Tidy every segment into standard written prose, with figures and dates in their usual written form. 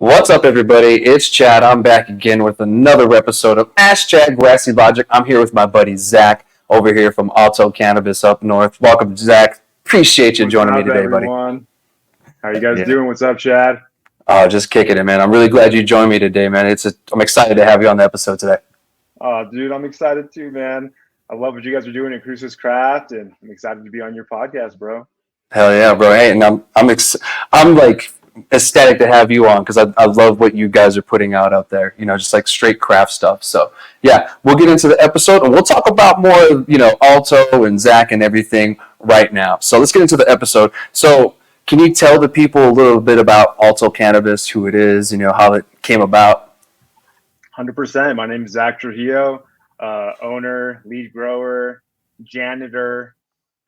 What's up, everybody? It's Chad. I'm back again with another episode of Ask Chad Grassy Logic. I'm here with my buddy Zack over here from Alto Cannabis up north. Welcome, Zack. Appreciate you joining me today, everyone? Buddy. How you guys doing? What's up, Chad? Oh, just kicking it, man. I'm really glad you joined me today, man. I'm excited to have you on the episode today. Oh, dude, I'm excited too, man. I love what you guys are doing at Cruises Craft, and I'm excited to be on your podcast, bro. Hell yeah, bro. Hey, and I'm like ecstatic to have you on because I love what you guys are putting out there, just like straight craft stuff. So yeah, we'll get into the episode and we'll talk about more, Alto and Zack and everything right now. So let's get into the episode. So can you tell the people a little bit about Alto Cannabis, who it is, how it came about? 100%. My name is Zack Trujillo, owner, lead grower, janitor,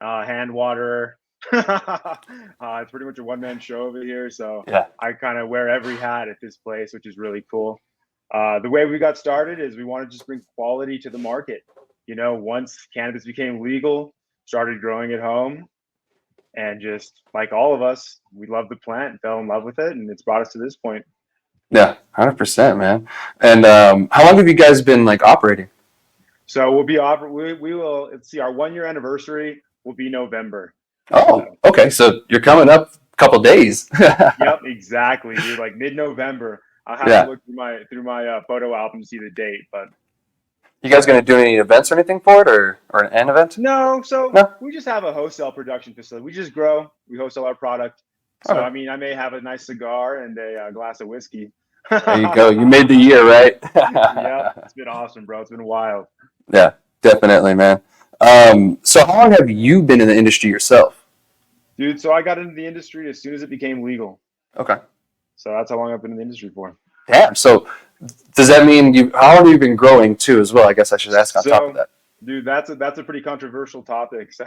hand waterer. It's pretty much a one-man show over here, so yeah. I kind of wear every hat at this place, which is really cool. The way we got started is we wanted to just bring quality to the market. Once cannabis became legal, started growing at home, and just like all of us, we loved the plant and fell in love with it, and it's brought us to this point. Yeah, 100%, man. And how long have you guys been operating? So we'll be we will, let's see, our 1-year anniversary will be November. Oh, okay. So you're coming up a couple days. Yep, exactly, dude. Like mid-November. I'll have to look through my photo album to see the date. But you guys going to do any events or anything for it, or an event? No. We just have a wholesale production facility. We just grow. We wholesale our product. So I mean, I may have a nice cigar and a glass of whiskey. There you go. You made the year, right? Yeah, it's been awesome, bro. It's been wild. Yeah, definitely, man. So how long have you been in the industry yourself? Dude, so I got into the industry as soon as it became legal. Okay. So that's how long I've been in the industry for. Damn. So does that mean how long have you been growing too as well? I guess I should ask on top of that. Dude, that's a pretty controversial topic. So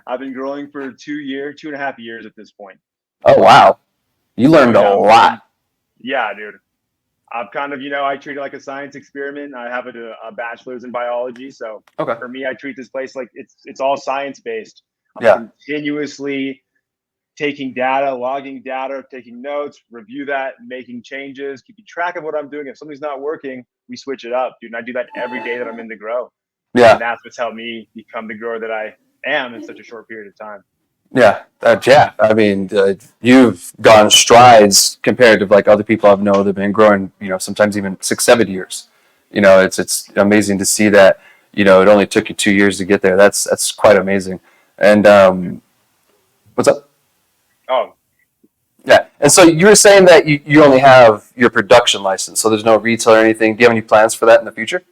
I've been growing for 2.5 years at this point. Oh, wow. You learned a lot. Yeah, dude. I've kind of, I treat it like a science experiment. I have a bachelor's in biology. So for me, I treat this place like it's all science-based. I'm continuously taking data, logging data, taking notes, review that, making changes, keeping track of what I'm doing. If something's not working, we switch it up, dude. And I do that every day that I'm in the grow. Yeah. And that's what's helped me become the grower that I am in such a short period of time. Yeah, I mean, you've gone strides compared to other people I've known that have been growing, sometimes even 6-7 years. It's amazing to see that. It only took you 2 years to get there. That's quite amazing. And what's up? Oh, yeah. And so you were saying that you only have your production license, so there's no retail or anything. Do you have any plans for that in the future?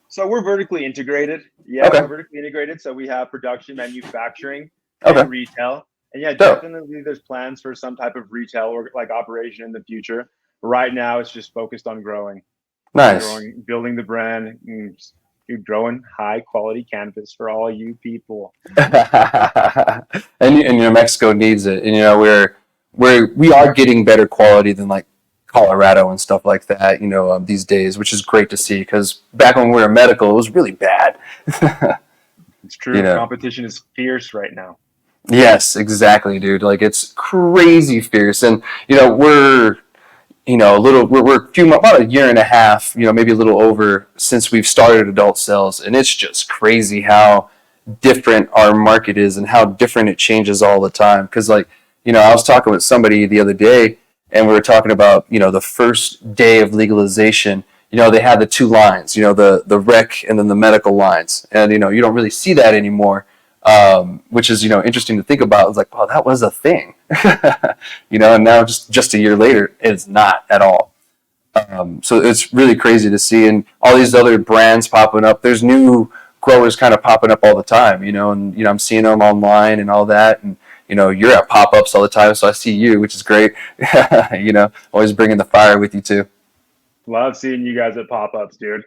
So we're vertically integrated. Yeah, we're vertically integrated. So we have production, manufacturing. And retail. And yeah, definitely there's plans for some type of retail or operation in the future. But right now it's just focused on growing. Nice. Building the brand, growing high quality cannabis for all you people. and New Mexico needs it. And we are getting better quality than Colorado and stuff like that, these days, which is great to see because back when we were medical, it was really bad. It's true. Competition is fierce right now. Yes, exactly, dude. It's crazy fierce, and we're about a year and a half, maybe a little over since we've started adult sales, and it's just crazy how different our market is and how different it changes all the time. Because I was talking with somebody the other day, and we were talking about the first day of legalization. They had the two lines, the rec and then the medical lines, and you don't really see that anymore. Which is, interesting to think about. It's wow, that was a thing, and now just a year later, it's not at all. So it's really crazy to see, and all these other brands popping up. There's new growers kind of popping up all the time, and I'm seeing them online and all that, and you're at pop-ups all the time, so I see you, which is great. Always bringing the fire with you too. Love seeing you guys at pop-ups, dude.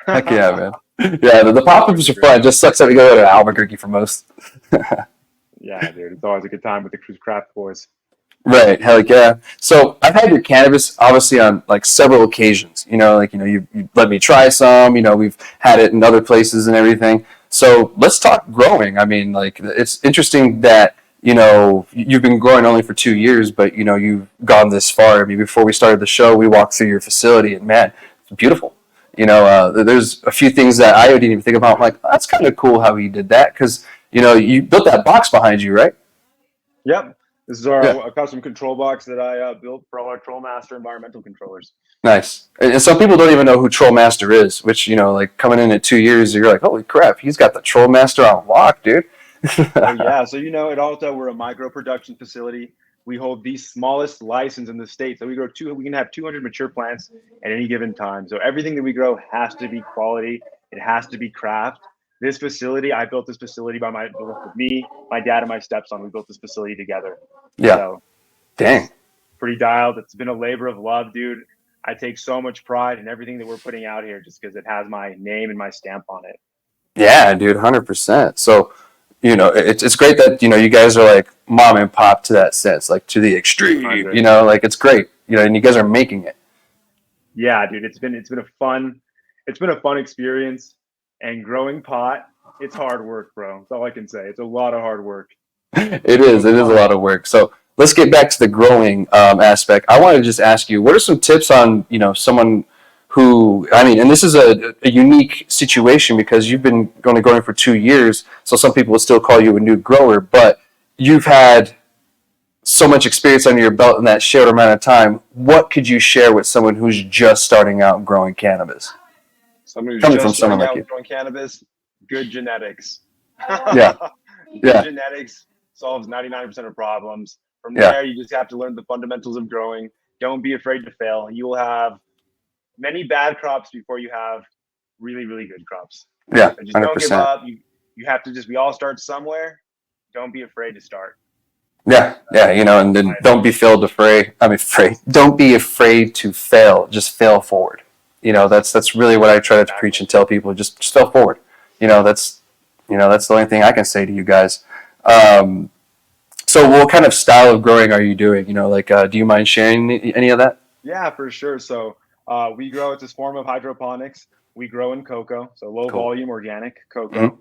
Heck yeah, man. Yeah, the pop-ups are fun. It just sucks that we go to Albuquerque for most. Yeah, dude. It's always a good time with the Cruise Craft boys. Right. Hell yeah. So I've had your cannabis obviously on several occasions. You let me try some. We've had it in other places and everything. So let's talk growing. I mean, it's interesting that you know, you've been growing only for 2 years, but you know, you've gone this far. I mean, before we started the show, we walked through your facility, and man, it's beautiful. You know, there's a few things that I didn't even think about. I'm like, that's kind of cool how he did that because you know, you built that box behind you, right? Yep. This is Yeah. a custom control box that I built for all our Trollmaster environmental controllers. Nice. And some people don't even know who Troll Master is, which, you know, like coming in at 2 years, you're like, holy crap, he's got the Troll Master on lock, dude. Oh yeah. So at Alto, we're a micro production facility. We hold the smallest license in the state. So we can have 200 mature plants at any given time. So everything that we grow has to be quality. It has to be craft. I built this facility with me, my dad, and my stepson. We built this facility together. Yeah. So Dang. it's pretty dialed. It's been a labor of love, dude. I take so much pride in everything that we're putting out here just because it has my name and my stamp on it. Yeah, dude, 100%. So, you know, it's great that, you know, you guys are like mom and pop to that sense, like to the extreme, you 100. know, like it's great, you know, and you guys are making it. Yeah, dude, it's been a fun experience. And growing pot, it's hard work, bro. That's all I can say. It's a lot of hard work. It is a lot of work. So let's get back to the growing aspect. I want to just ask you, what are some tips on, you know, someone who, I mean, and this is a unique situation because you've been only growing for 2 years, so some people would still call you a new grower, but you've had so much experience under your belt in that short amount of time. What could you share with someone who's just starting out growing cannabis? Someone who's Coming from just someone starting like out you. with growing cannabis, good genetics. Yeah, Good yeah, genetics solves 99% of problems. From yeah, there, you just have to learn the fundamentals of growing. Don't be afraid to fail. You will have many bad crops before you have really, really good crops. yeah, So just don't give 100%. up. You have to we all start somewhere. Don't be afraid to start. Yeah, yeah, you know, and My then don't be advice. filled afraid. I mean, afraid. Don't be afraid to fail. Just fail forward. You know, that's really what I try to preach Exactly. and tell people. Just fail forward. You know, that's the only thing I can say to you guys. So, what kind of style of growing are you doing? You know, like, do you mind sharing any of that? Yeah, for sure. So we grow. It's a form of hydroponics. We grow in cocoa, so low Cool. volume organic Mm-hmm. cocoa,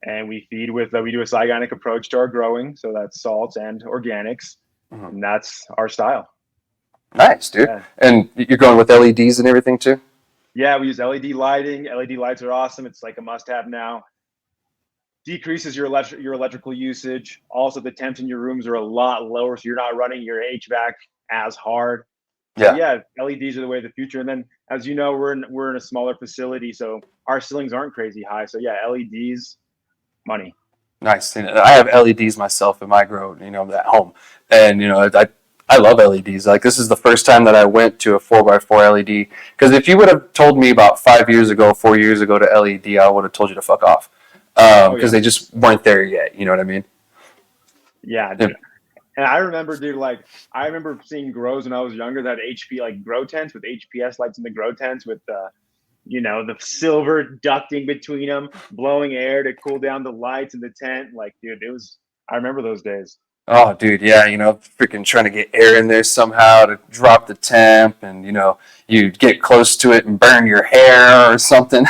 and we feed with we do a organic approach to our growing. So that's salts and organics, Mm-hmm. and that's our style. Nice, dude. Yeah, And you're going with LEDs and everything too. yeah. We use LED lighting. LED lights are awesome. It's like a must-have now. Decreases your electrical usage. Also, the temps in your rooms are a lot lower, so you're not running your HVAC as hard. So Yeah. yeah, LEDs are the way of the future. And then, as you know, we're in a smaller facility, so our ceilings aren't crazy high. So yeah, LEDs, money. Nice. And I have LEDs myself in my grow, you know, at home, and you know, I love LEDs. Like this is the first time that I went to a 4x4 LED. Because if you would have told me about 5 years ago, 4 years ago to LED, I would have told you to fuck off. Oh Because yeah, they just weren't there yet. You know what I mean? yeah, Yeah. dude. And I remember, dude, like I remember seeing grows when I was younger that HP like grow tents with HPS lights in the grow tents with the silver ducting between them, blowing air to cool down the lights in the tent. Like, dude, it was. I remember those days. Oh, dude, yeah, you know, freaking trying to get air in there somehow to drop the temp, and you know, you get close to it and burn your hair or something.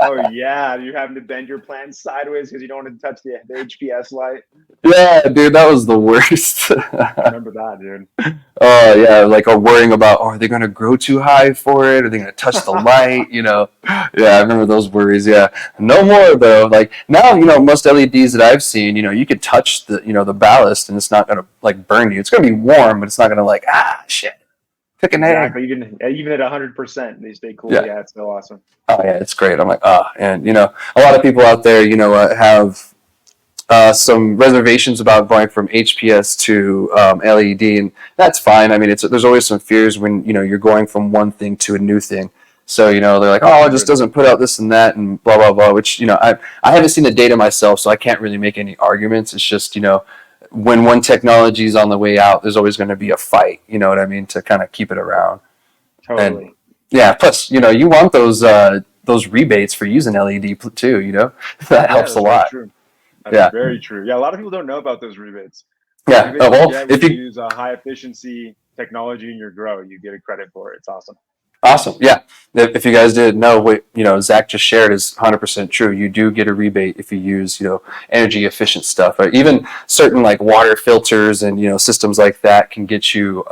Oh yeah, you're having to bend your plant sideways because you don't want to touch the HPS light. Yeah, dude, that was the worst. I remember that, dude. Oh yeah, like or worrying about, oh, are they going to grow too high for it? Are they going to touch the light? You know, yeah, I remember those worries. Yeah, no more though. Like now, you know, most LEDs that I've seen, you know, you could touch the ballast and it's not going to like burn you. It's going to be warm, but it's not going to like shit, picking hair. Exactly. Even at 100%, they stay cool. Yeah. Yeah, it's so awesome. Oh yeah, it's great. I'm like and you know, a lot of people out there, you know, have some reservations about going from HPS to LED, and that's fine. I mean, there's always some fears when you know you're going from one thing to a new thing. So you know they're like, oh, it just 100. doesn't put out this and that and blah blah blah. Which you know I haven't seen the data myself, so I can't really make any arguments. It's just you know when one technology is on the way out, there's always going to be a fight. You know what I mean to kind of keep it around. And Totally. yeah, plus you know you want those rebates for using LED too. You know that Yeah, helps a that's very lot. true. That's Yeah. very true. Yeah, a lot of people don't know about those rebates. The Yeah. rebates you Well, get when if you you use a high efficiency technology in your grow, you get a credit for it. It's awesome. Awesome. Yeah. If you guys didn't know, what Zach just shared is 100% true. You do get a rebate if you use energy efficient stuff, right? Even certain like water filters and systems like that can get you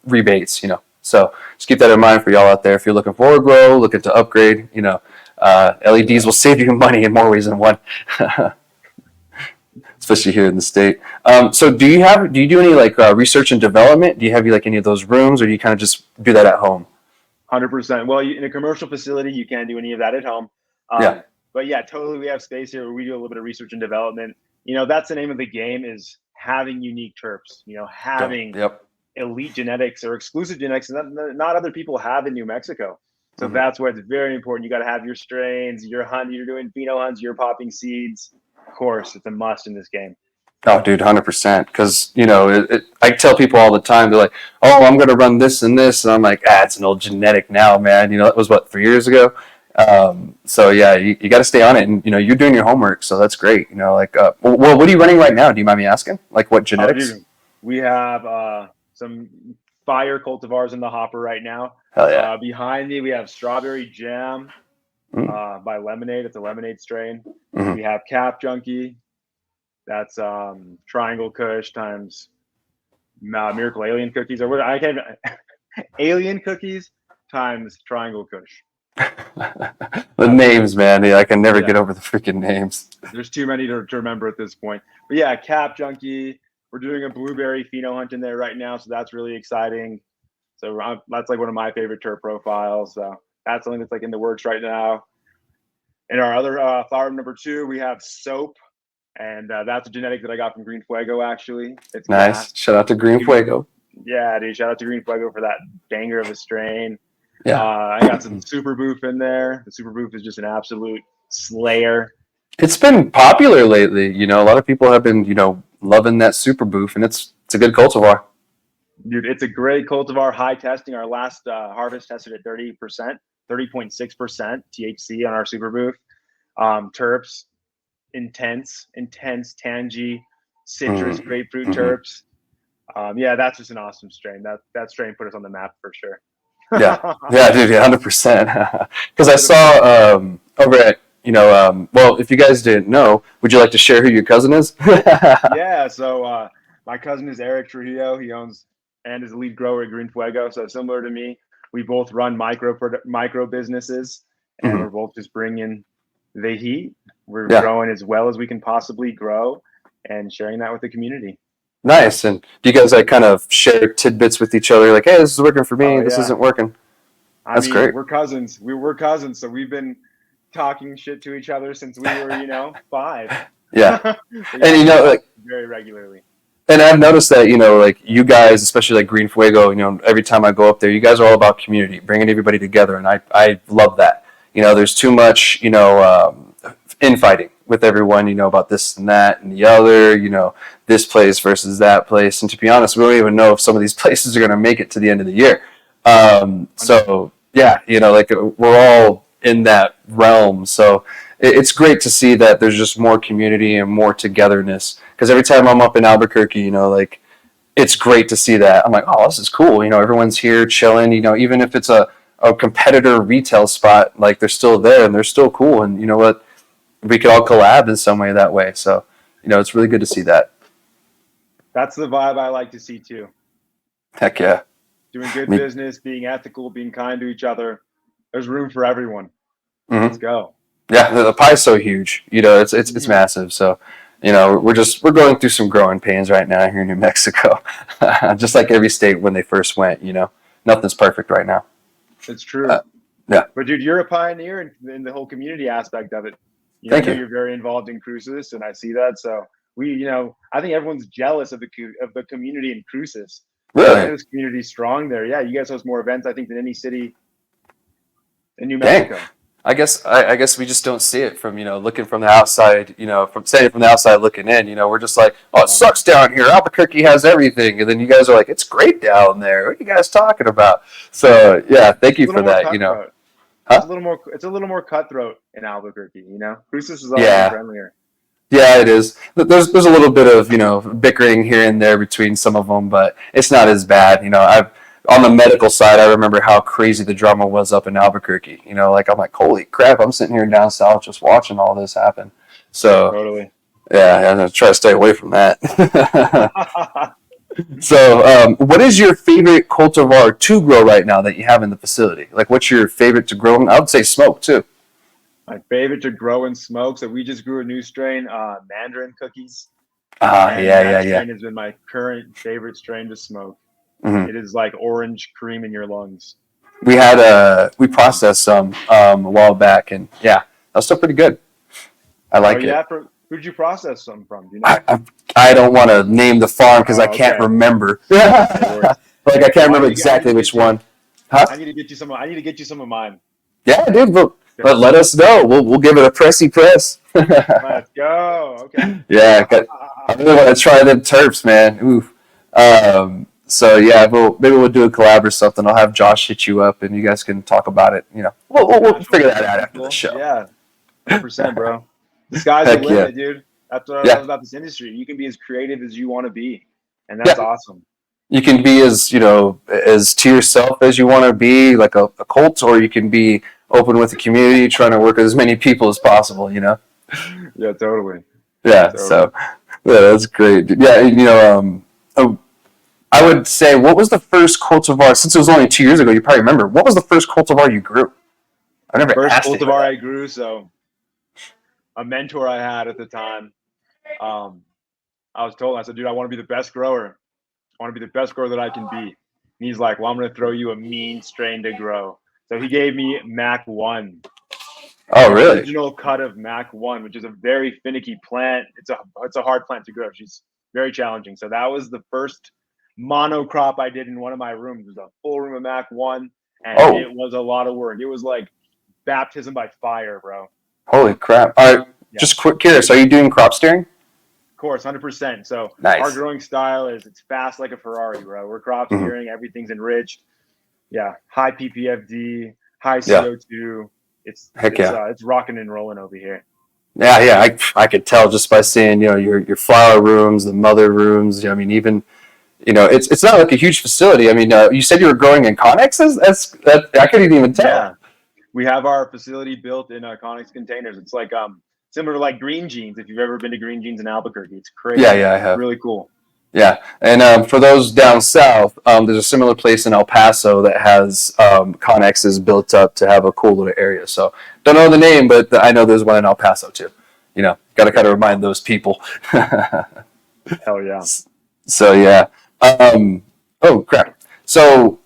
rebates. So just keep that in mind for y'all out there. If you're looking for a grow, looking to upgrade, LEDs will save you money in more ways than one. Especially here in the state. So do you do any like research and development? Do you have like any of those rooms, or do you kind of just do that at home? 100%. Well, in a commercial facility, you can't do any of that at home. Yeah. But yeah, totally. We have space here where we do a little bit of research and development. That's the name of the game, is having unique terps, having Yep. elite genetics or exclusive genetics that not other people have in New Mexico. So Mm-hmm. that's where it's very important. You got to have your strains, your hunt, you're doing pheno hunts, you're popping seeds. Of course, it's a must in this game. Oh, dude, 100%. Because I tell people all the time, they're like, "Oh, I'm going to run this and this," and I'm like, it's an old genetic now, man. That was what 3 years ago. So yeah, you got to stay on it, and you're doing your homework, so that's great. Like, well, what are you running right now? Do you mind me asking? Like, what genetics? Dude, we have some fire cultivars in the hopper right now. Hell yeah. Behind me, we have Strawberry Jam by Lemonade. It's a lemonade strain. Mm-hmm. We have Cap Junkie. That's Triangle Kush times Miracle Alien Cookies, or what I can't. Alien Cookies times Triangle Kush. The names, man. I can never get over the freaking names. There's too many to remember at this point. But yeah, Cap Junkie. We're doing a blueberry pheno hunt in there right now, so that's really exciting. So that's like one of my favorite terp profiles. So that's something that's like in the works right now. In our other flower number 2, we have Soap, and that's a genetic that I got from Green Fuego. Actually, it's nice. gas. Shout out to Green Fuego. Yeah, dude. Shout out to Green Fuego for that banger of a strain. Yeah. I got some Super Boof in there. The Super Boof is just an absolute slayer. It's been popular lately. A lot of people have been, loving that Super Boof, and it's a good cultivar. Dude, it's a great cultivar. High testing. Our last harvest tested at 30%, 30.6% THC on our Super Boof. Terps, intense tangy, citrus, grapefruit terps. Yeah, that's just an awesome strain. That strain put us on the map for sure. Yeah, dude, 100%. Because I saw over at well, if you guys didn't know, would you like to share who your cousin is? Yeah, so my cousin is Eric Trujillo. He owns and is a lead grower at Green Fuego. So similar to me, we both run micro businesses, and we're both just bringing the heat. We're growing as well as we can possibly grow, and sharing that with the community. Nice. And do you guys like kind of share tidbits with each other? Like, hey, this is working for me. This isn't working. That's great. We're cousins. We're cousins, so we've been talking shit to each other since we were, 5. Yeah. And like very regularly. And I've noticed that, like you guys, especially like Green Fuego, every time I go up there, you guys are all about community, bringing everybody together. And I love that. There's too much, infighting with everyone, about this and that and the other, this place versus that place. And to be honest, we don't even know if some of these places are going to make it to the end of the year. So yeah, like we're all in that realm. So it's great to see that there's just more community and more togetherness. Because every time I'm up in Albuquerque, like it's great to see that. I'm like, oh, this is cool. Everyone's here chilling. Even if it's a competitor retail spot, like they're still there and they're still cool. And you know what? We could all collab in some way that way. So, it's really good to see that. That's the vibe I like to see too. Heck yeah. Doing good business, being ethical, being kind to each other. There's room for everyone. Let's go. Yeah, the pie's so huge. It's massive. So, we're going through some growing pains right now here in New Mexico. Just like every state when they first went, nothing's perfect right now. It's true. Yeah. But dude, you're a pioneer in the whole community aspect of it. Thank you. You're very involved in Cruces, and I see that. So I think everyone's jealous of the community in Cruces. Really? This community strong there. Yeah, you guys host more events, I think, than any city in New Mexico. Dang. I guess we just don't see it from looking from the outside. From the outside looking in. We're just like, oh, it sucks down here. Albuquerque has everything, and then you guys are like, it's great down there. What are you guys talking about? So yeah, thank you for that. Huh? It's a little more cutthroat in Albuquerque. Cruces is always friendlier. Yeah, it is. There's a little bit of bickering here and there between some of them, but it's not as bad. on the medical side, I remember how crazy the drama was up in Albuquerque. You know, like I'm like, holy crap! I'm sitting here down south just watching all this happen. So Totally. yeah, I'm gonna try to stay away from that. So, what is your favorite cultivar to grow right now that you have in the facility? Like, what's your favorite to grow? I would say smoke too. My favorite to grow and smoke. So we just grew a new strain, Mandarin cookies, Ah, and that yeah. strain has been my current favorite strain to smoke. Hmm. It is like orange cream in your lungs. We processed some a while back, and yeah, that's still pretty good. I Oh like it. yeah, who'd you process some from? Do you I know? I, I don't want to name the farm because I Oh, can't okay. remember. No worries. Like I can't Well, remember exactly which one. Huh? I need to get you some. I need to get you some of mine. Yeah, dude. But let us know. We'll give it a pressy press. Let's go. Okay. Yeah, I really want to try them terps, man. Ooh. So yeah, maybe we'll do a collab or something. I'll have Josh hit you up, and you guys can talk about it. You know, we'll figure that out after the show. Yeah, 100%, bro. The sky's the Heck yeah. limit, dude. That's what I Yeah. love about this industry. You can be as creative as you want to be, and that's Yeah. awesome. You can be as as to yourself as you want to be, like a cult, or you can be open with the community, trying to work with as many people as possible. You know. Yeah, totally. Yeah. Totally. So yeah, that's great. Yeah, I would say, what was the first cultivar? Since it was only 2 years ago, you probably remember. What was the first cultivar you grew? I never First asked cultivar I grew. So a mentor I had at the time, I was told, I said, dude, I want to be the best grower. I want to be the best grower that I can be. And he's like, well, I'm going to throw you a mean strain to grow. So he gave me Mac 1. Oh, really? Original cut of Mac 1, which is a very finicky plant. It's a hard plant to grow. She's very challenging. So that was the first monocrop I did in one of my rooms. It was a full room of Mac 1, and it was a lot of work. It was like baptism by fire, bro. Holy crap. All right, Yeah. just quick curious, are you doing crop steering? Of course, 100%. So Nice. our growing style is it's fast like a Ferrari, bro. We're crop steering. Everything's enriched. Yeah, high PPFD, high CO2. It's rocking and rolling over here. Yeah, I could tell just by seeing, your flower rooms, the mother rooms. I mean, even, it's not like a huge facility. I mean, you said you were growing in connexes? That I couldn't even tell. Yeah, we have our facility built in Connex containers. It's like similar to like Green Jeans. If you've ever been to Green Jeans in Albuquerque, it's crazy. Yeah, I have. Really cool. Yeah, and for those down south, there's a similar place in El Paso that has connexes built up to have a cool little area. So don't know the name, but I know there's one in El Paso too. Got to kind of remind those people. Hell yeah. So yeah. Oh crap. So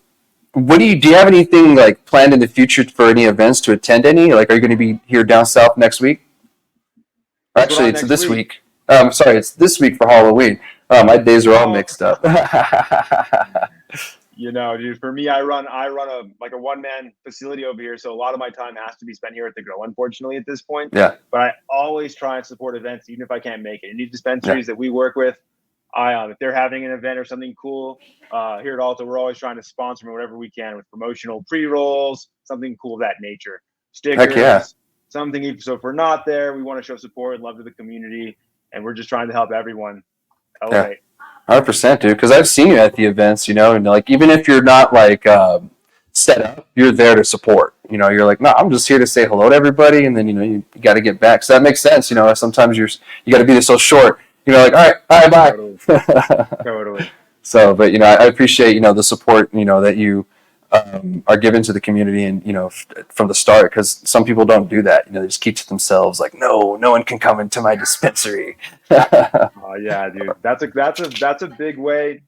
do you have anything like planned in the future for any events to attend any? Like, are you going to be here down south next week? Actually, it's this week. Sorry, it's this week for Halloween. My days are all mixed up. Dude, for me, I run a one-man facility over here, so a lot of my time has to be spent here at the grow, unfortunately, at this point. Yeah. But I always try and support events, even if I can't make it. Any dispensaries that we work with, if they're having an event or something cool here at Alto, we're always trying to sponsor whatever we can with promotional pre-rolls, something cool of that nature. Stickers. Heck yeah. Something. So if we're not there, we want to show support and love to the community, and we're just trying to help everyone elevate. 100%, dude. Because I've seen you at the events, and like even if you're not like set up, you're there to support. You're like, no, I'm just here to say hello to everybody, and then you got to get back. So that makes sense. Sometimes you got to be so short. Like, all right, bye. Totally. So, but I appreciate the support that you are given to the community, and from the start, because some people don't do that. They just keep to themselves. Like, no one can come into my dispensary. Oh yeah, dude. That's a big way.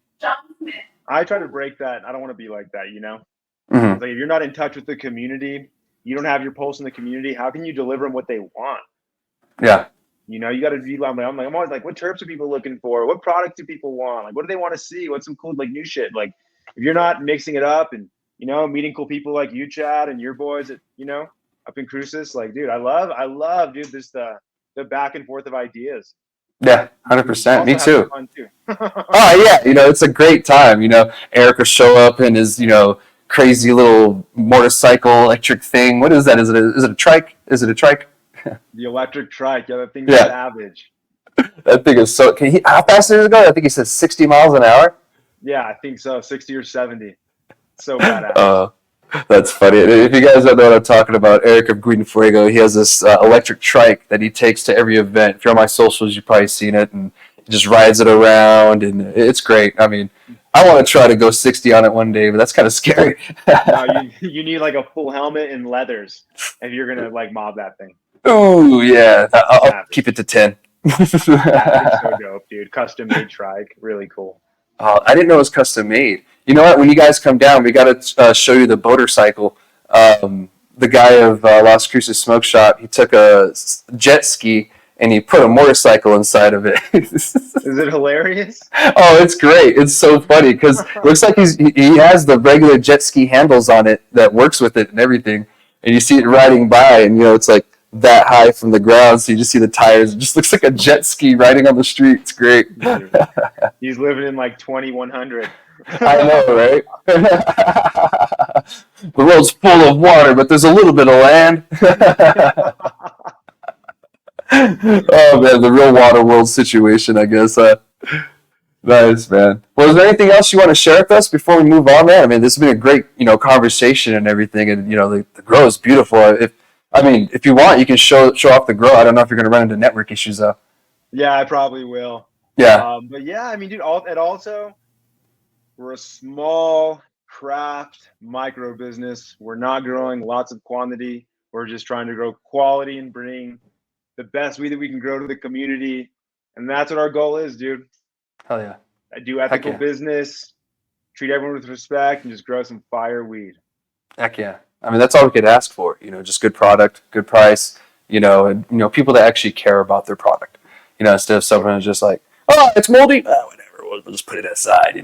I try to break that. I don't want to be like that. Mm-hmm. Like if you're not in touch with the community, you don't have your pulse in the community. How can you deliver them what they want? Yeah. You got to be. I'm always like, what terps are people looking for? What products do people want? Like, what do they want to see? What's some cool like new shit? Like, if you're not mixing it up and meeting cool people like you, Chad, and your boys at up in Cruces, like, dude, I love, dude, this the back and forth of ideas. Yeah, 100%. Me too. Fun too. Oh yeah, it's a great time. Eric will show up in his crazy little motorcycle electric thing. What is that? Is it a trike? Is it a trike? The electric trike. Yeah, that thing's savage. That thing is so. How fast did it go? I think he said 60 miles an hour. Yeah, I think so. 60 or 70. So badass. That's funny. If you guys don't know what I'm talking about, Eric of Green Fuego, he has this electric trike that he takes to every event. If you're on my socials, you've probably seen it, and he just rides it around, and it's great. I mean, I want to try to go 60 on it one day, but that's kind of scary. No, you need like a full helmet and leathers if you're gonna like mob that thing. Ooh, yeah. I'll keep Savage. it to 10. It's so dope, dude. Custom made trike, really cool. I didn't know it was custom made. You know what? When you guys come down, we got to show you the motorcycle. The guy of Las Cruces Smoke Shop, he took a jet ski and he put a motorcycle inside of it. Is it hilarious? Oh, it's great. It's so funny because it looks like he has the regular jet ski handles on it that works with it and everything. And you see it riding by, and it's like that high from the ground, so you just see the tires. It just looks like a jet ski riding on the street. It's great. Dude, he's living in like 2100. I know, right? The road's full of water, but there's a little bit of land. Oh man, the real water world situation, I guess. Nice, man. Well, is there anything else you want to share with us before we move on, man? I mean, this has been a great, conversation and everything, and the grow is beautiful. If you want, you can show off the grow. I don't know if you're going to run into network issues though. Yeah, I probably will. Yeah. But yeah, I mean, dude, at Alto, we're a small craft micro business. We're not growing lots of quantity. We're just trying to grow quality and bring the best weed that we can grow to the community. And that's what our goal is, dude. Hell yeah. I do ethical yeah. business, treat everyone with respect, and just grow some fire weed. Heck yeah. I mean, that's all we could ask for, just good product, good price, and, people that actually care about their product, instead of someone who's just like, oh, it's moldy. Oh, whatever. We'll just put it aside,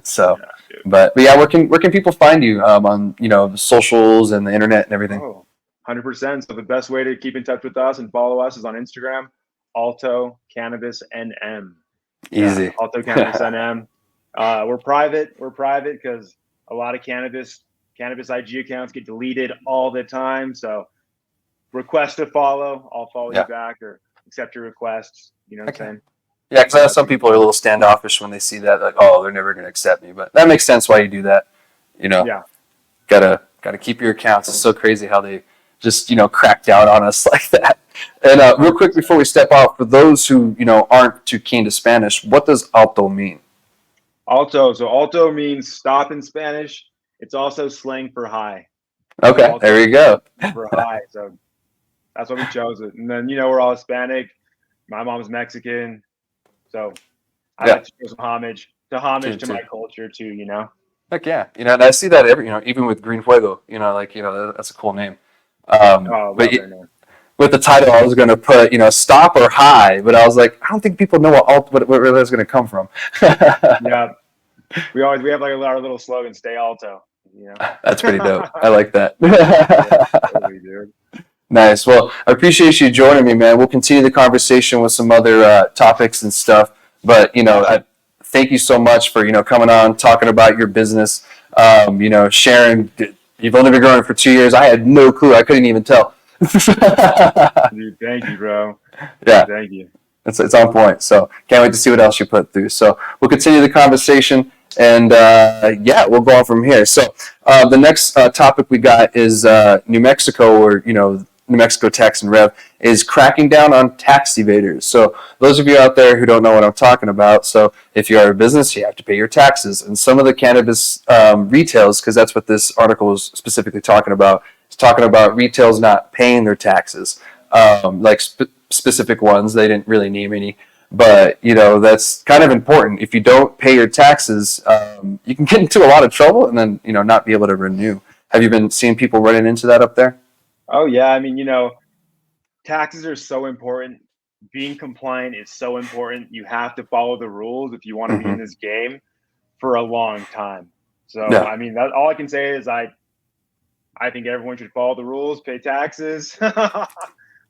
So, Yeah, but yeah, where can people find you on, the socials and the internet and everything? Oh, 100%. So the best way to keep in touch with us and follow us is on Instagram, altocannabisnm. Easy. Yeah, altocannabisnm. We're private. We're private because a lot of cannabis IG accounts get deleted all the time. So request to follow. I'll follow you back or accept your requests. You know what I'm saying? Yeah, because I know some people are a little standoffish when they see that, like, oh, they're never going to accept me. But that makes sense why you do that. Yeah. Gotta keep your accounts. It's so crazy how they just crack down on us like that. And real quick before we step off, for those who aren't too keen to Spanish, what does alto mean? Alto. So alto means stop in Spanish. It's also slang for high. Okay, so there you go. For high. So that's why we chose it. And then we're all Hispanic. My mom's Mexican. So I like to show some homage to my culture too, Heck yeah. And I see that even with Green Fuego, that's a cool name. With the title, I was going to put, stop or high, but I was like, I don't think people know where that's going to come from. Yeah. We have like our little slogan, stay alto. That's pretty dope. I like that. Totally, dude. Nice. Well, I appreciate you joining me, man. We'll continue the conversation with some other topics and stuff. But, I thank you so much for, coming on, talking about your business, sharing. You've only been growing for 2 years. I had no clue. I couldn't even tell. Dude, thank you, bro. Yeah. Thank you. It's on point. So can't wait to see what else you put through. So we'll continue the conversation. And we'll go on from here. So the next topic we got is New Mexico, or New Mexico Tax and Rev is cracking down on tax evaders. So those of you out there who don't know what I'm talking about, so if you are a business, you have to pay your taxes. And some of the cannabis retails, because that's what this article is specifically talking about, it's talking about retails not paying their taxes, like specific ones. They didn't really name any. But, that's kind of important. If you don't pay your taxes, you can get into a lot of trouble and then, not be able to renew. Have you been seeing people running into that up there? Oh, yeah. I mean, taxes are so important. Being compliant is so important. You have to follow the rules if you want to be in this game for a long time. So, I mean, all I can say is I think everyone should follow the rules, pay taxes, have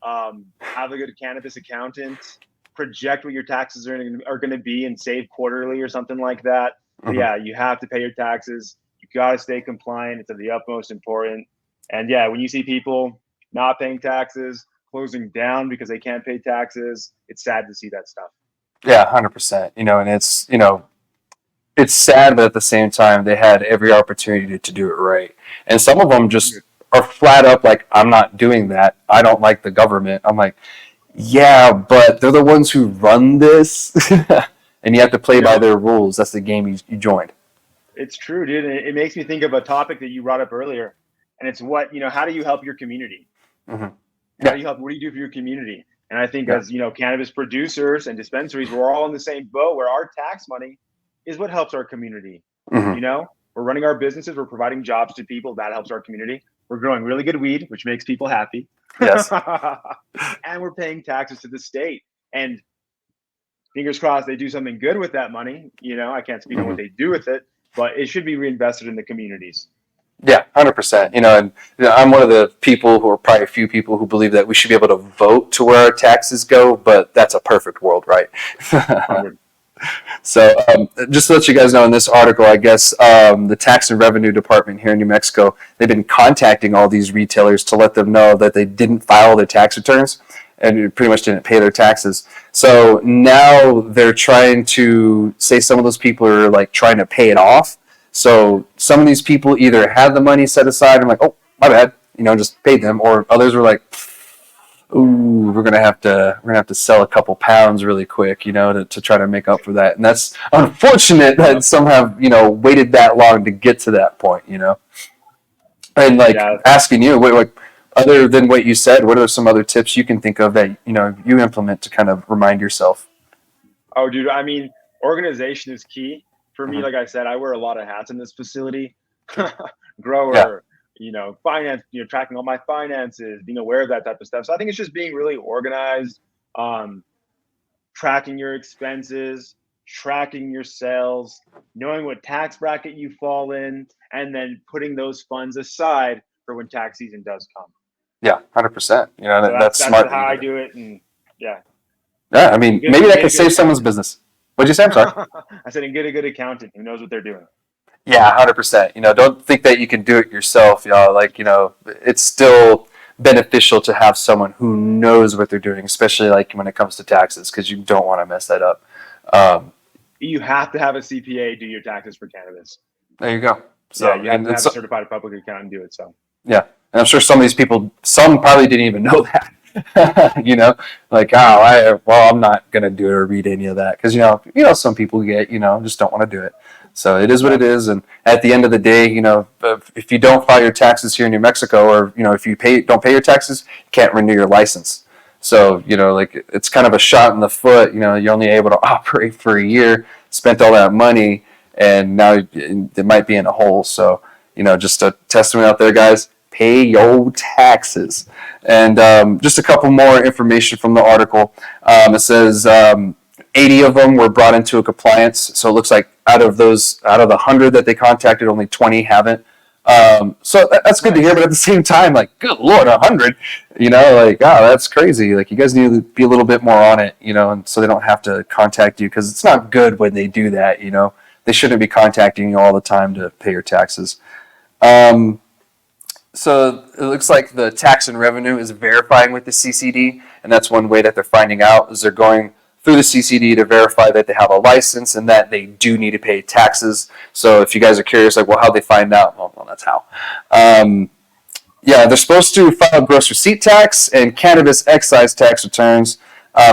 a good cannabis accountant, project what your taxes are going to be and save quarterly or something like that. But yeah, you have to pay your taxes. You got to stay compliant. It's of the utmost important. And yeah, when you see people not paying taxes, closing down because they can't pay taxes, it's sad to see that stuff. Yeah, 100%. And it's, it's sad, but at the same time, they had every opportunity to do it right. And some of them just are flat up like, I'm not doing that. I don't like the government. I'm like, yeah, but they're the ones who run this, and you have to play You by know, their rules. That's the game you joined. it's true, dude. And it makes me think of a topic that you brought up earlier, and it's what how do you help your community? Hmm. How do Yeah, you help? What do you do for your community? And I think yeah, as cannabis producers and dispensaries, we're all in the same boat where our tax money is what helps our community. hmm, You know, we're running our businesses, we're providing jobs to people, that helps our community. We're growing really good weed, which makes people happy. yes. And we're paying taxes to the state. And fingers crossed they do something good with that money. I can't speak on Hmm. what they do with it, but it should be reinvested in the communities. Yeah, 100%. And I'm one of the people who are probably a few people who believe that we should be able to vote to where our taxes go, but that's a perfect world, right? 100. So, just to let you guys know, in this article, I guess the Tax and Revenue Department here in New Mexico, they've been contacting all these retailers to let them know that they didn't file their tax returns and pretty much didn't pay their taxes. So now they're trying to say some of those people are like trying to pay it off. So some of these people either had the money set aside and like, oh, my bad, just paid them, or others were like, ooh, we're gonna have to sell a couple pounds really quick, to try to make up for that. And that's unfortunate that some have, waited that long to get to that point. And like Yeah. asking you, like other than what you said, what are some other tips you can think of that you implement to kind of remind yourself? Oh, dude. I mean, organization is key for me. Hmm. Like I said, I wear a lot of hats in this facility. Yeah. Grower, finance, tracking all my finances, being aware of that type of stuff. So I think it's just being really organized, um, tracking your expenses, tracking your sales, knowing what tax bracket you fall in, and then putting those funds aside for when tax season does come. Yeah, 100%. So That's that's smart that you how I did it. do it. And yeah, Yeah, I mean, get maybe that get a could good save someone's accountant. business. What'd you say? I'm sorry. I said, and get a good accountant who knows what they're doing. Yeah, 100%. Don't think that you can do it yourself, y'all. Like, it's still beneficial to have someone who knows what they're doing, especially like when it comes to taxes, because you don't want to mess that up. Um, You have to have a CPA do your taxes for cannabis. there you go. Yeah, So, you have and to it's have a certified public accountant do it. So yeah, and I'm sure some of these people, some probably didn't even know that. Like, I'm not gonna do it or read any of that because some people get just don't want to do it. So it is what yeah, it is, and at the end of the day, if you don't file your taxes here in New Mexico, or if you don't pay your taxes, you can't renew your license. So like it's kind of a shot in the foot. You're only able to operate for a year, spent all that money, and now it might be in a hole. So just a testament out there, guys. Pay your taxes. And just a couple more information from the article. It says 80 of them were brought into a compliance. So it looks like out of the 100 that they contacted, only 20 haven't. So that's good to hear. nice. But at the same time, like, good Lord, 100. Like, that's crazy. Like, you guys need to be a little bit more on it, and so they don't have to contact you because it's not good when they do that. They shouldn't be contacting you all the time to pay your taxes. Um, so it looks like the tax and revenue is verifying with the CCD, and that's one way that they're finding out is they're going through the CCD to verify that they have a license and that they do need to pay taxes. So if you guys are curious, like, well, how they find out? Well, that's how. Yeah, they're supposed to file gross receipt tax and cannabis excise tax returns,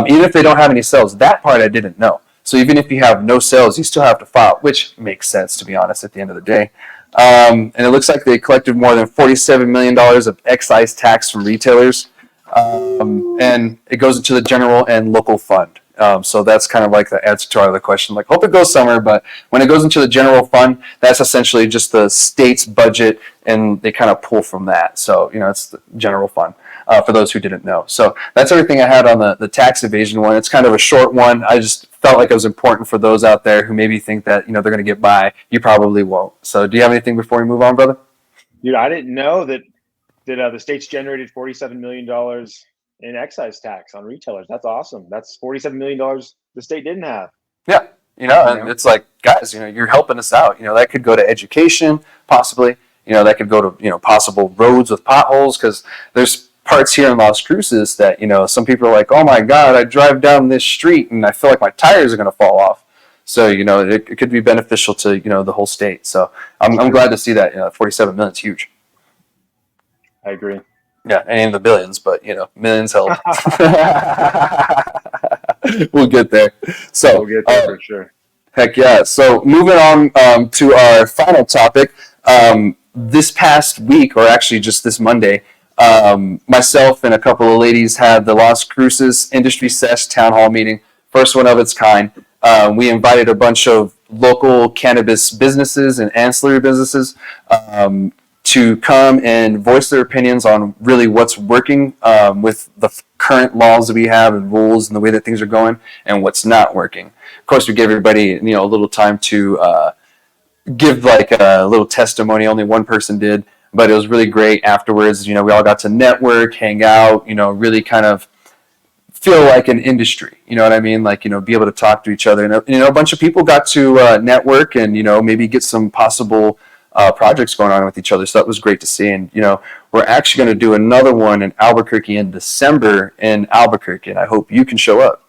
even if they don't have any sales. That part I didn't know. So even if you have no sales, you still have to file, which makes sense, to be honest, at the end of the day. And it looks like they collected more than $47 million of excise tax from retailers. And it goes into the general and local fund. So that's kind of like the answer to our other question. Like, hope it goes somewhere, but when it goes into the general fund, that's essentially just the state's budget, and they kind of pull from that. So, it's the general fund for those who didn't know. So that's everything I had on the tax evasion one. It's kind of a short one. I just felt like it was important for those out there who maybe think that, they're going to get by. You probably won't. So do you have anything before we move on, brother? Dude, I didn't know that the state's generated $47 million in excise tax on retailers. That's awesome. That's $47 million the state didn't have. Yeah. You And know, it's like, guys, you're helping us out. That could go to education, possibly. That could go to, possible roads with potholes, because there's parts here in Las Cruces that, some people are like, oh my God, I drive down this street and I feel like my tires are going to fall off. So, it could be beneficial to, the whole state. So I'm glad to see that. 47 million is huge. I agree. Yeah, and in the billions, but millions help. We'll get there. So We'll get there for sure. heck yeah. So moving on to our final topic. This past week, or actually just this Monday, myself and a couple of ladies had the Las Cruces Industry Sesh Town Hall meeting, first one of its kind. We invited a bunch of local cannabis businesses and ancillary businesses to come and voice their opinions on really what's working with the current laws that we have and rules and the way that things are going, and what's not working. Of course, we gave everybody a little time to give like a little testimony. Only one person did, but it was really great afterwards. We all got to network, hang out, really kind of feel like an industry, you know what I mean? Like, be able to talk to each other. And, a bunch of people got to network and, maybe get some possible projects going on with each other. So that was great to see. And, we're actually going to do another one in Albuquerque in December in Albuquerque. And I hope you can show up.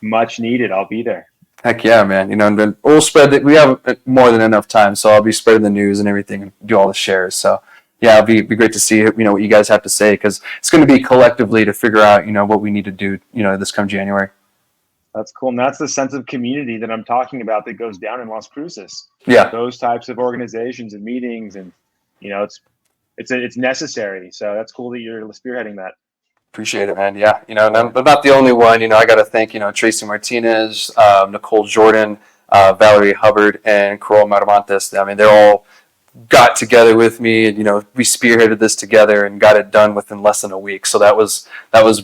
Much needed. I'll be there. Heck yeah, man. And then we'll spread it. We have more than enough time. So I'll be spreading the news and everything and do all the shares. So yeah, it'll be great to see, what you guys have to say, because it's going to be collectively to figure out, what we need to do, this come January. That's cool. And that's the sense of community that I'm talking about that goes down in Las Cruces. Yeah. Those types of organizations and meetings, and, it's necessary. So that's cool that you're spearheading that. Appreciate it, man. Yeah. And I'm not the only one. I got to thank, Tracy Martinez, Nicole Jordan, Valerie Hubbard, and Coral Maramontes. I mean, they're all got together with me, and we spearheaded this together and got it done within less than a week. So that was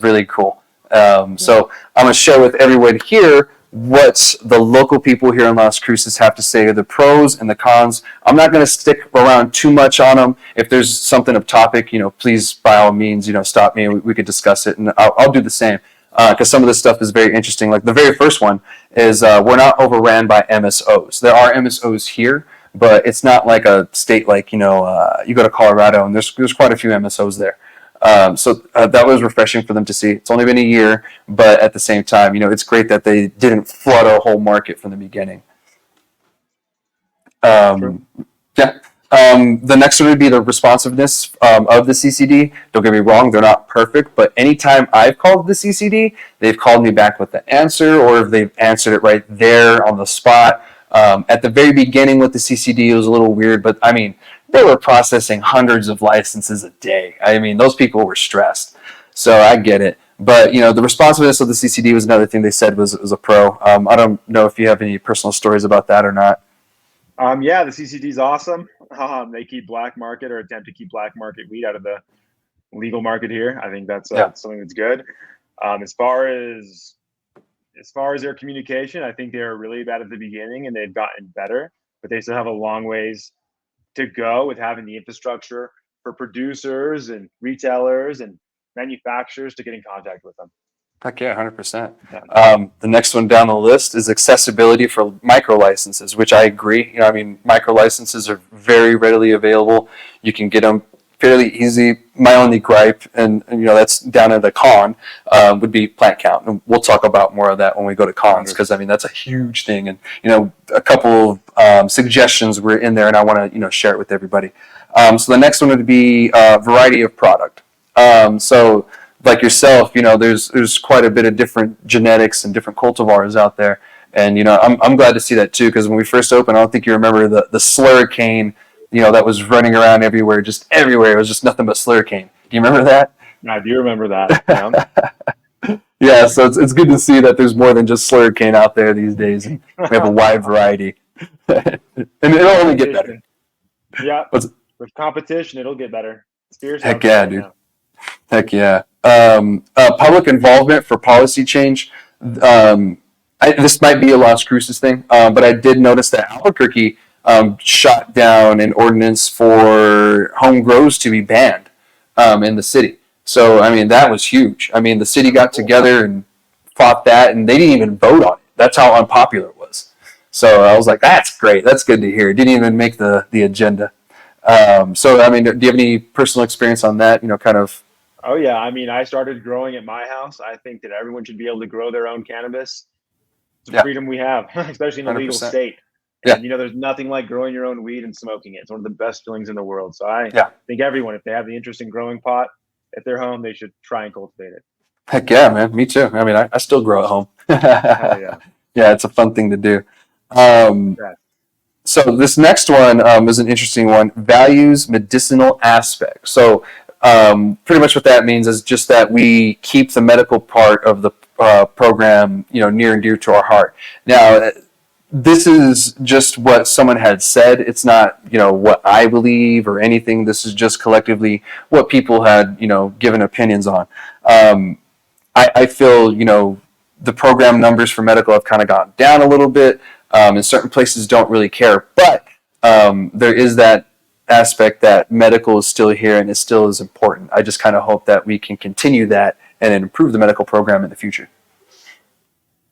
really cool. So I'm going to share with everyone here what the local people here in Las Cruces have to say, the pros and the cons. I'm not going to stick around too much on them. If there's something of topic, please by all means, stop me and we could discuss it, and I'll do the same. Because some of this stuff is very interesting. Like the very first one is we're not overran by MSOs. There are MSOs here, but it's not like a state like, you go to Colorado and there's quite a few MSOs there. So that was refreshing for them to see. It's only been a year, but at the same time, it's great that they didn't flood our whole market from the beginning. Yeah. The next one would be the responsiveness of the CCD. Don't get me wrong, they're not perfect, but anytime I've called the CCD, they've called me back with the answer, or if they've answered it right there on the spot. At the very beginning with the CCD, it was a little weird, but I mean, they were processing hundreds of licenses a day. I mean, those people were stressed. So I get it. But, the responsiveness of the CCD was another thing they said was a pro. I don't know if you have any personal stories about that or not. Yeah, the CCD is awesome. They keep black market, or attempt to keep black market weed out of the legal market here. I think that's something that's good. As far as their communication, I think they were really bad at the beginning and they've gotten better, but they still have a long ways to go with having the infrastructure for producers and retailers and manufacturers to get in contact with them. Heck yeah, 100%. The next one down the list is accessibility for micro licenses, which I agree. Micro licenses are very readily available. You can get them fairly easy. My only gripe, and that's down at the con, would be plant count. And we'll talk about more of that when we go to cons, because that's a huge thing. And a couple of suggestions were in there, and I want to share it with everybody. So the next one would be variety of product. So like yourself, there's quite a bit of different genetics and different cultivars out there. And I'm glad to see that too, because when we first opened, I don't think you remember the slurricane, that was running around everywhere, just everywhere. It was just nothing but slurricane. Do you remember that? I do remember that. Yeah. Yeah, so it's good to see that there's more than just slurricane out there these days. We have a wide variety. And it'll only get better. Yeah. With competition, it'll get better. Heck yeah, dude. Heck yeah. Public involvement for policy change. This might be a Las Cruces thing, but I did notice that Albuquerque shot down an ordinance for home grows to be banned in the city. So, that was huge. The city got together and fought that, and they didn't even vote on it. That's how unpopular it was. So I was like, that's great. That's good to hear. It didn't even make the agenda. So, do you have any personal experience on that, kind of? Oh, yeah. I started growing at my house. I think that everyone should be able to grow their own cannabis. It's a Yeah. freedom we have, especially in a legal 100%. state. Yeah. And there's nothing like growing your own weed and smoking it. It's one of the best feelings in the world. So I Yeah. think everyone, if they have the interest in growing pot at their home, they should try and cultivate it. Heck yeah, man. Me too. I mean, I still grow at home. Hell yeah. Yeah, it's a fun thing to do. Um, Yeah. so this next one is an interesting one. Values medicinal aspect. So pretty much what that means is just that we keep the medical part of the program, near and dear to our heart. Now, this is just what someone had said. It's not, what I believe or anything. This is just collectively what people had, given opinions on. I feel, the program numbers for medical have kind of gone down a little bit. And certain places don't really care. But there is that aspect that medical is still here and it still is important. I just kind of hope that we can continue that and improve the medical program in the future.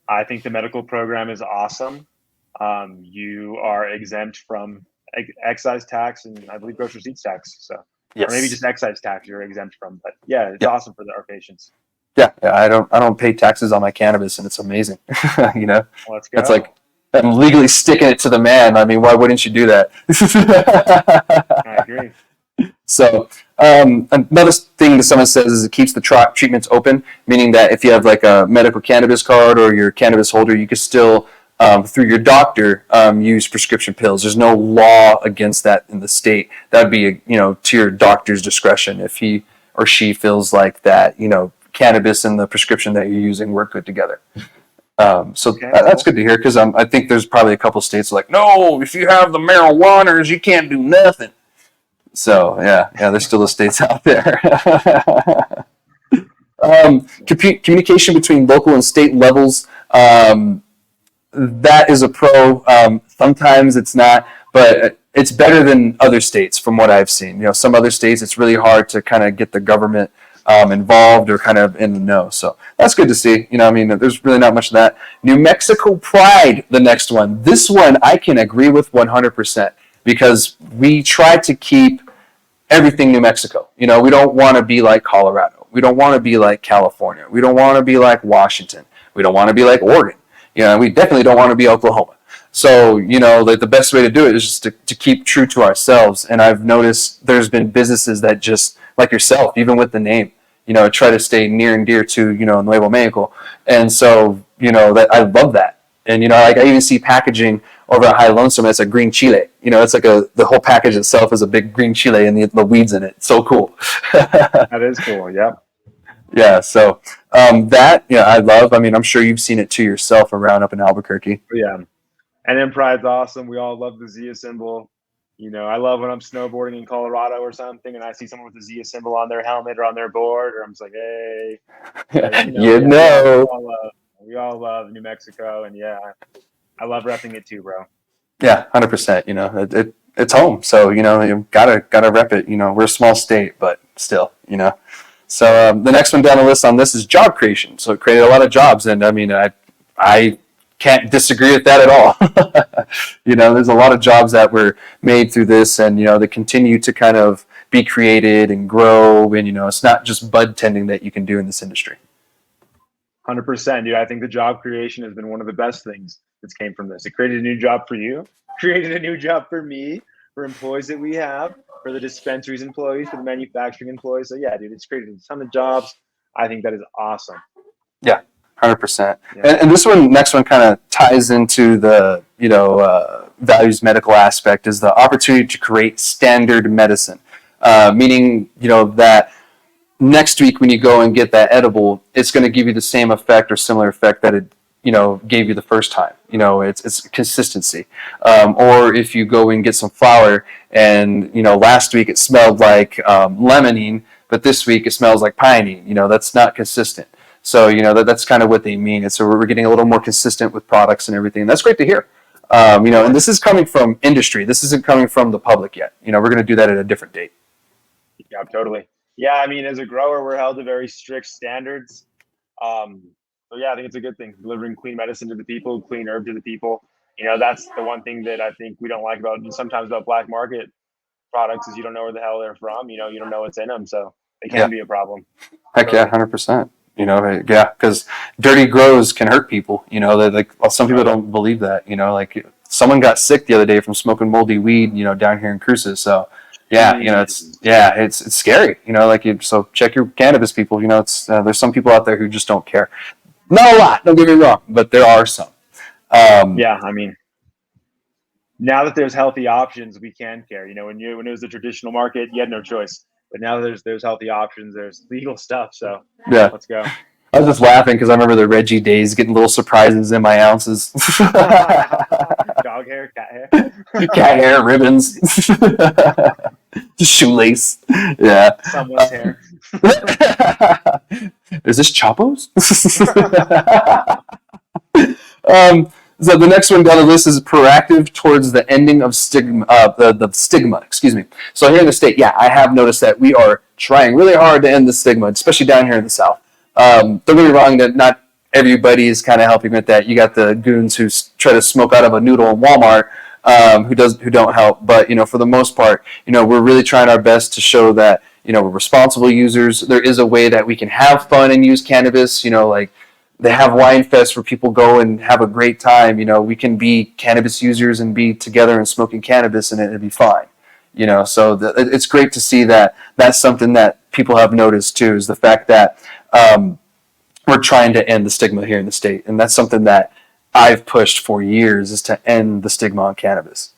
I think the medical program is awesome. You are exempt from excise tax and I believe gross receipts tax. So, or maybe just Yes. excise tax you're exempt from. But yeah, it's Yeah. awesome for our patients. Yeah. Yeah. I don't pay taxes on my cannabis, and it's amazing. you know, Let's it's go. like I'm legally sticking it to the man. I mean, why wouldn't you do that? I agree. So another thing that someone says is it keeps the treatments open, meaning that if you have like a medical cannabis card or your cannabis holder, you can still, through your doctor, use prescription pills. There's no law against that in the state. That would be, to your doctor's discretion if he or she feels like that, cannabis and the prescription that you're using work good together. So Okay, that's cool. good to hear because I think there's probably a couple states like, no, if you have the marijuanas, you can't do nothing. So yeah, there's still the states out there. Communication between local and state levels, that is a pro. Sometimes it's not, but it's better than other states from what I've seen. Some other states it's really hard to kind of get the government involved or kind of in the know. So that's good to see. I mean, there's really not much of that. New Mexico Pride, the next one. This one I can agree with 100% because we try to keep everything New Mexico. We don't want to be like Colorado. We don't want to be like California. We don't want to be like Washington. We don't want to be like Oregon. We definitely don't want to be Oklahoma. So, the best way to do it is just to keep true to ourselves. And I've noticed there's been businesses that just, like yourself, even with the name, try to stay near and dear to, Nuevo Mexico. And so, that I love that. And, like I even see packaging over at High Lonesome, it's a green chile. It's like the whole package itself is a big green chile and the weeds in it. It's so cool. That is cool. Yep. Yeah. So that, I love. I mean, I'm sure you've seen it to yourself around up in Albuquerque. Yeah. And then Pride's awesome. We all love the Zia symbol. I love when I'm snowboarding in Colorado or something and I see someone with the Zia symbol on their helmet or on their board, or I'm just like, hey, you yeah, know. we all love New Mexico. And yeah, I love repping it too, bro. Yeah, 100%. It's home, so you gotta rep it. We're a small state, but still. So the next one down the list on this is job creation. So it created a lot of jobs, and I mean, I can't disagree with that at all. There's a lot of jobs that were made through this, and they continue to kind of be created and grow. And it's not just bud tending that you can do in this industry. 100%, dude. I think the job creation has been one of the best things that's came from this. It created a new job for you, created a new job for me, for employees that we have, for the dispensaries employees, for the manufacturing employees. So yeah, dude, it's created a ton of jobs. I think that is awesome. Yeah, 100%. Yeah. And this next one kind of ties into the values medical aspect is the opportunity to create standard medicine, meaning that next week when you go and get that edible, it's going to give you the same effect or similar effect that it gave you the first time. It's consistency. Or if you go and get some flour and last week it smelled like lemonine, but this week it smells like pinene. That's not consistent. So that's kind of what they mean. And so we're getting a little more consistent with products and everything. And that's great to hear. And this is coming from industry. This isn't coming from the public yet. We're going to do that at a different date. Yeah, totally. Yeah, I mean, as a grower, we're held to very strict standards. So yeah, I think it's a good thing, delivering clean medicine to the people, clean herb to the people. That's the one thing that I think we don't like about sometimes about black market products is you don't know where the hell they're from. You don't know what's in them, so it can Yeah. be a problem. Heck yeah, Totally. 100%. You know, yeah, because dirty grows can hurt people. You know, like some people don't believe that. You know, like someone got sick the other day from smoking moldy weed. You know, down here in Cruces. So yeah, you know, it's scary. You know, like so check your cannabis people. You know, it's there's some people out there who just don't care. Not a lot. Don't get me wrong, but there are some. Yeah, I mean, now that there's healthy options, we can care. You know, when it was the traditional market, you had no choice. But now there's healthy options, there's legal stuff. So Yeah. let's go. I was just laughing because I remember the Reggie days, getting little surprises in my ounces. Dog hair, cat hair, Cat hair, ribbons, shoelace. Yeah. someone's hair. Is this Chapo's? So the next one down the list is proactive towards the ending of stigma. The stigma, excuse me. So here in the state, yeah, I have noticed that we are trying really hard to end the stigma, especially down here in the South. Don't get me wrong, that not everybody is kind of helping with that. You got the goons who try to smoke out of a noodle in Walmart, who don't help. But you know, for the most part, you know, we're really trying our best to show that you know we're responsible users. There is a way that we can have fun and use cannabis. You know, like they have wine fests where people go and have a great time. You know, we can be cannabis users and be together and smoking cannabis, and it'd be fine. You know, so it's great to see that that's something that people have noticed too, is the fact that we're trying to end the stigma here in the state, and that's something that I've pushed for years, is to end the stigma on cannabis.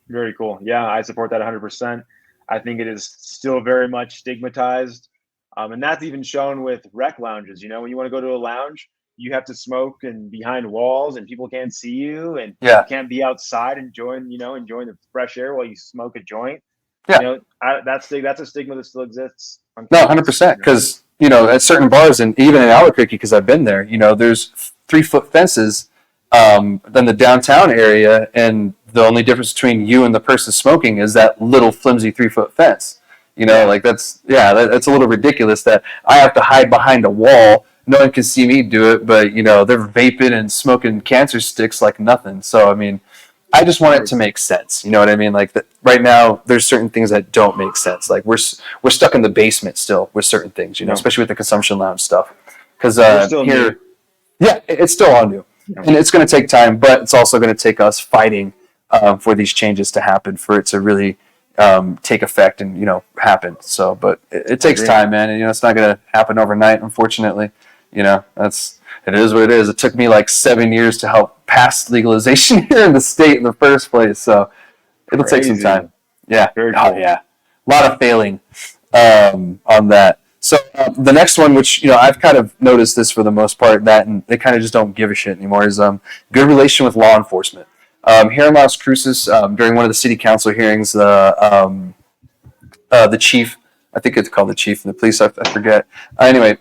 Very cool. Yeah, I support that 100%. I think it is still very much stigmatized. And that's even shown with rec lounges. You know, when you want to go to a lounge, you have to smoke and behind walls and people can't see you and you Yeah, can't be outside enjoying the fresh air while you smoke a joint. You yeah, know, that's a stigma that still exists on no, hundred cannabis. percent. Because you know, at certain bars and even in Albuquerque, because I've been there, you know, there's 3 foot fences in the downtown area, and the only difference between you and the person smoking is that little flimsy 3 foot fence. You know, Yeah, like that's a little ridiculous that I have to hide behind a wall. No one can see me do it, but you know they're vaping and smoking cancer sticks like nothing. So I mean, I just want it to 100%. make sense. You know what I mean? Like right now, there's certain things that don't make sense. Like we're stuck in the basement still with certain things. You know, No, especially with the consumption lounge stuff. Because we're still new. here, yeah, it's still all new, Yeah, and it's going to take time, but it's also going to take us fighting for these changes to happen, for it to really take effect and you know happen. So, but it I takes agree. time, man, and you know it's not going to happen overnight. Unfortunately, you know it is what it is. It took me like 7 years to help pass legalization here in the state in the first place, so it'll take some Crazy. time. Yeah. Very Oh cool. yeah. A lot of failing on that. So the next one, which you know I've kind of noticed this for the most part, that and they kind of just don't give a shit anymore, is good relation with law enforcement. Here in Las Cruces, during one of the city council hearings, the chief, I think it's called the chief and the police, I forget. Anyway,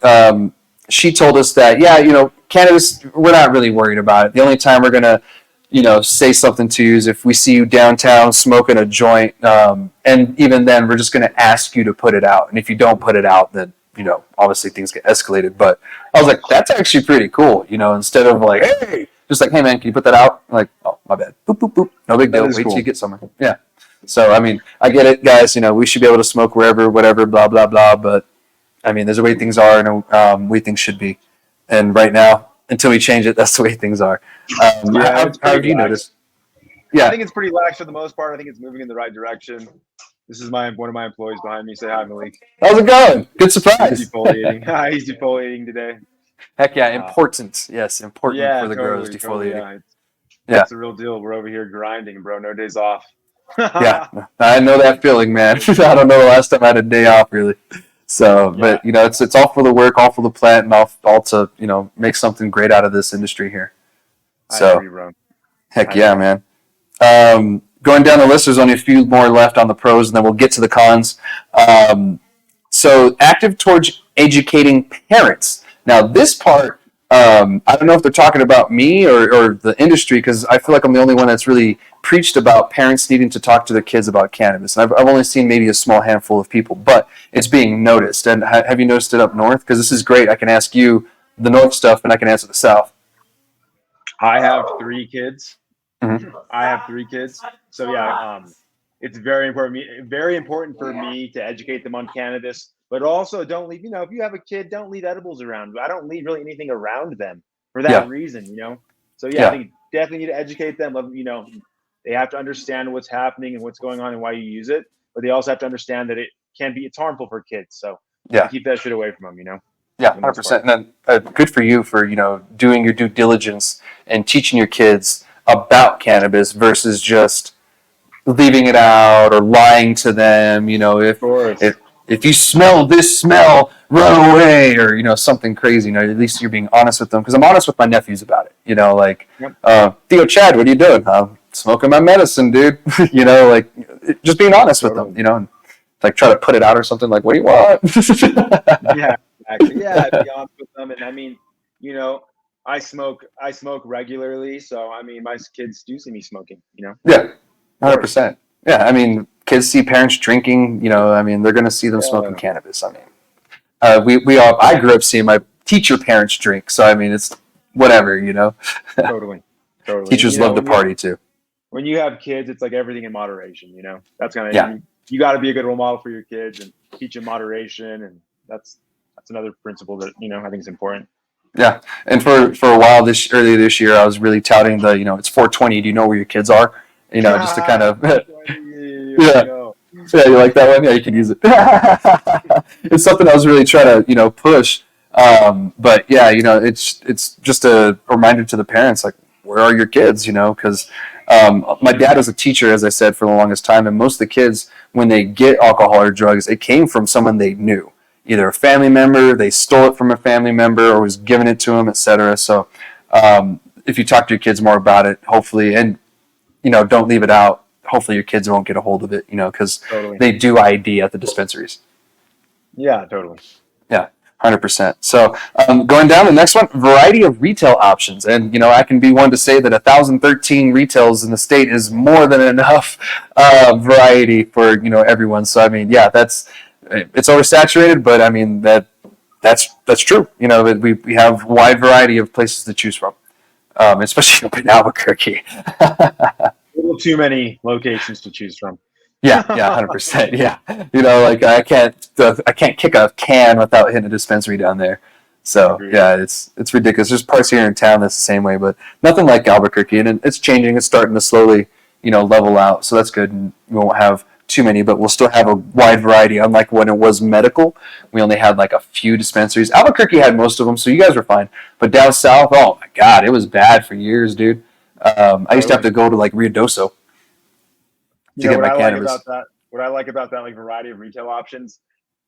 she told us that, yeah, you know, cannabis, we're not really worried about it. The only time we're going to, you know, say something to you is if we see you downtown smoking a joint. And even then, we're just going to ask you to put it out. And if you don't put it out, then, you know, obviously things get escalated. But I was like, that's actually pretty cool. You know, instead of like, hey, just like, hey, man, can you put that out? I'm like, oh, my bad. Boop, boop, boop. No big That deal. is Wait till you cool. get somewhere. Yeah. So, I mean, I get it, guys. You know, we should be able to smoke wherever, whatever, blah, blah, blah. But, I mean, there's the way things are and way things should be. And right now, until we change it, that's the way things are. Yeah, it's How pretty have you lax. noticed? I Yeah. think it's pretty lax for the most part. I think it's moving in the right direction. This is one of my employees behind me. Say hi, Malik. How's it going? Good He's surprise. defoliating. He's defoliating today. Heck yeah. Uh, Important. Yes. Important yeah, for the grows, totally. defoliating. Yeah, Yeah. it's the real deal. We're over here grinding, bro. No days off. Yeah. I know that feeling, man. I don't know the last time I had a day off, really. So, Yeah, but, you know, it's all for the work, all for the plant, and all to, you know, make something great out of this industry here. I So, agree, bro. heck I yeah, agree. man. Going down the list, there's only a few more left on the pros, and then we'll get to the cons. Um, so, active towards educating parents. Now, this part, I don't know if they're talking about me or the industry, because I feel like I'm the only one that's really preached about parents needing to talk to their kids about cannabis. And I've only seen maybe a small handful of people, but it's being noticed. And have you noticed it up north? Because this is great. I can ask you the north stuff, and I can answer the south. I have 3 kids. Mm-hmm. I have 3 kids. So yeah, it's very important for me to educate them on cannabis. but also don't leave, if you have a kid, don't leave edibles around. I don't leave really anything around them for that Yeah. reason. So yeah, I Yeah. think definitely need to educate them. They have to understand what's happening and what's going on and why you use it, but they also have to understand that it's harmful for kids. So Yeah. keep that shit away from them. Yeah, 100%. And then good for you for, doing your due diligence and teaching your kids about cannabis versus just leaving it out or lying to them. Of course. If you smell this smell, run away, or something crazy. At least you're being honest with them, because I'm honest with my nephews about it. Yep. Theo, Chad, what are you doing? I'm smoking my medicine, dude. Just being honest with them. And like try to put it out or something. Like, what do you want? Yeah, exactly. Yeah, be honest with them. And I mean, I smoke regularly, so I mean, my kids do see me smoking. Yeah, 100%. Yeah, I mean, kids see parents drinking. I mean, they're gonna see them smoking cannabis. I mean, I grew up seeing my teacher parents drink, so I mean, it's whatever. Totally. Teachers love to party too. When you have kids, it's like everything in moderation. That's kind of you got to be a good role model for your kids and teach them moderation, and that's another principle that I think is important. Yeah, and for a while earlier this year, I was really touting the it's 420. Do you know where your kids are? Just to kind of yeah. Yeah, you like that one? Yeah, you can use it. It's something I was really trying to push. But yeah, it's just a reminder to the parents, like, where are your kids? Because my dad was a teacher, as I said, for the longest time, and most of the kids, when they get alcohol or drugs, it came from someone they knew. Either a family member, they stole it from a family member, or was giving it to them, etc. So, if you talk to your kids more about it, hopefully, and don't leave it out. Hopefully, your kids won't get a hold of it, because they do ID at the dispensaries. Yeah, totally. Yeah, 100%. So, going down the next one, variety of retail options, and I can be one to say that 1,013 retails in the state is more than enough variety for everyone. So, I mean, yeah, it's oversaturated, but I mean that's true. We have a wide variety of places to choose from, especially up in Albuquerque. A little too many locations to choose from. Yeah, 100%. Yeah, like I can't kick a can without hitting a dispensary down there. So yeah, it's ridiculous. There's parts here in town that's the same way, but nothing like Albuquerque, and it's changing. It's starting to slowly level out. So that's good, and we won't have too many, but we'll still have a wide variety. Unlike when it was medical, we only had like a few dispensaries. Albuquerque had most of them, so you guys were fine. But down south, oh my god, it was bad for years, dude. I used to have to go to like Ruidoso to get my cannabis. What I like about that like variety of retail options,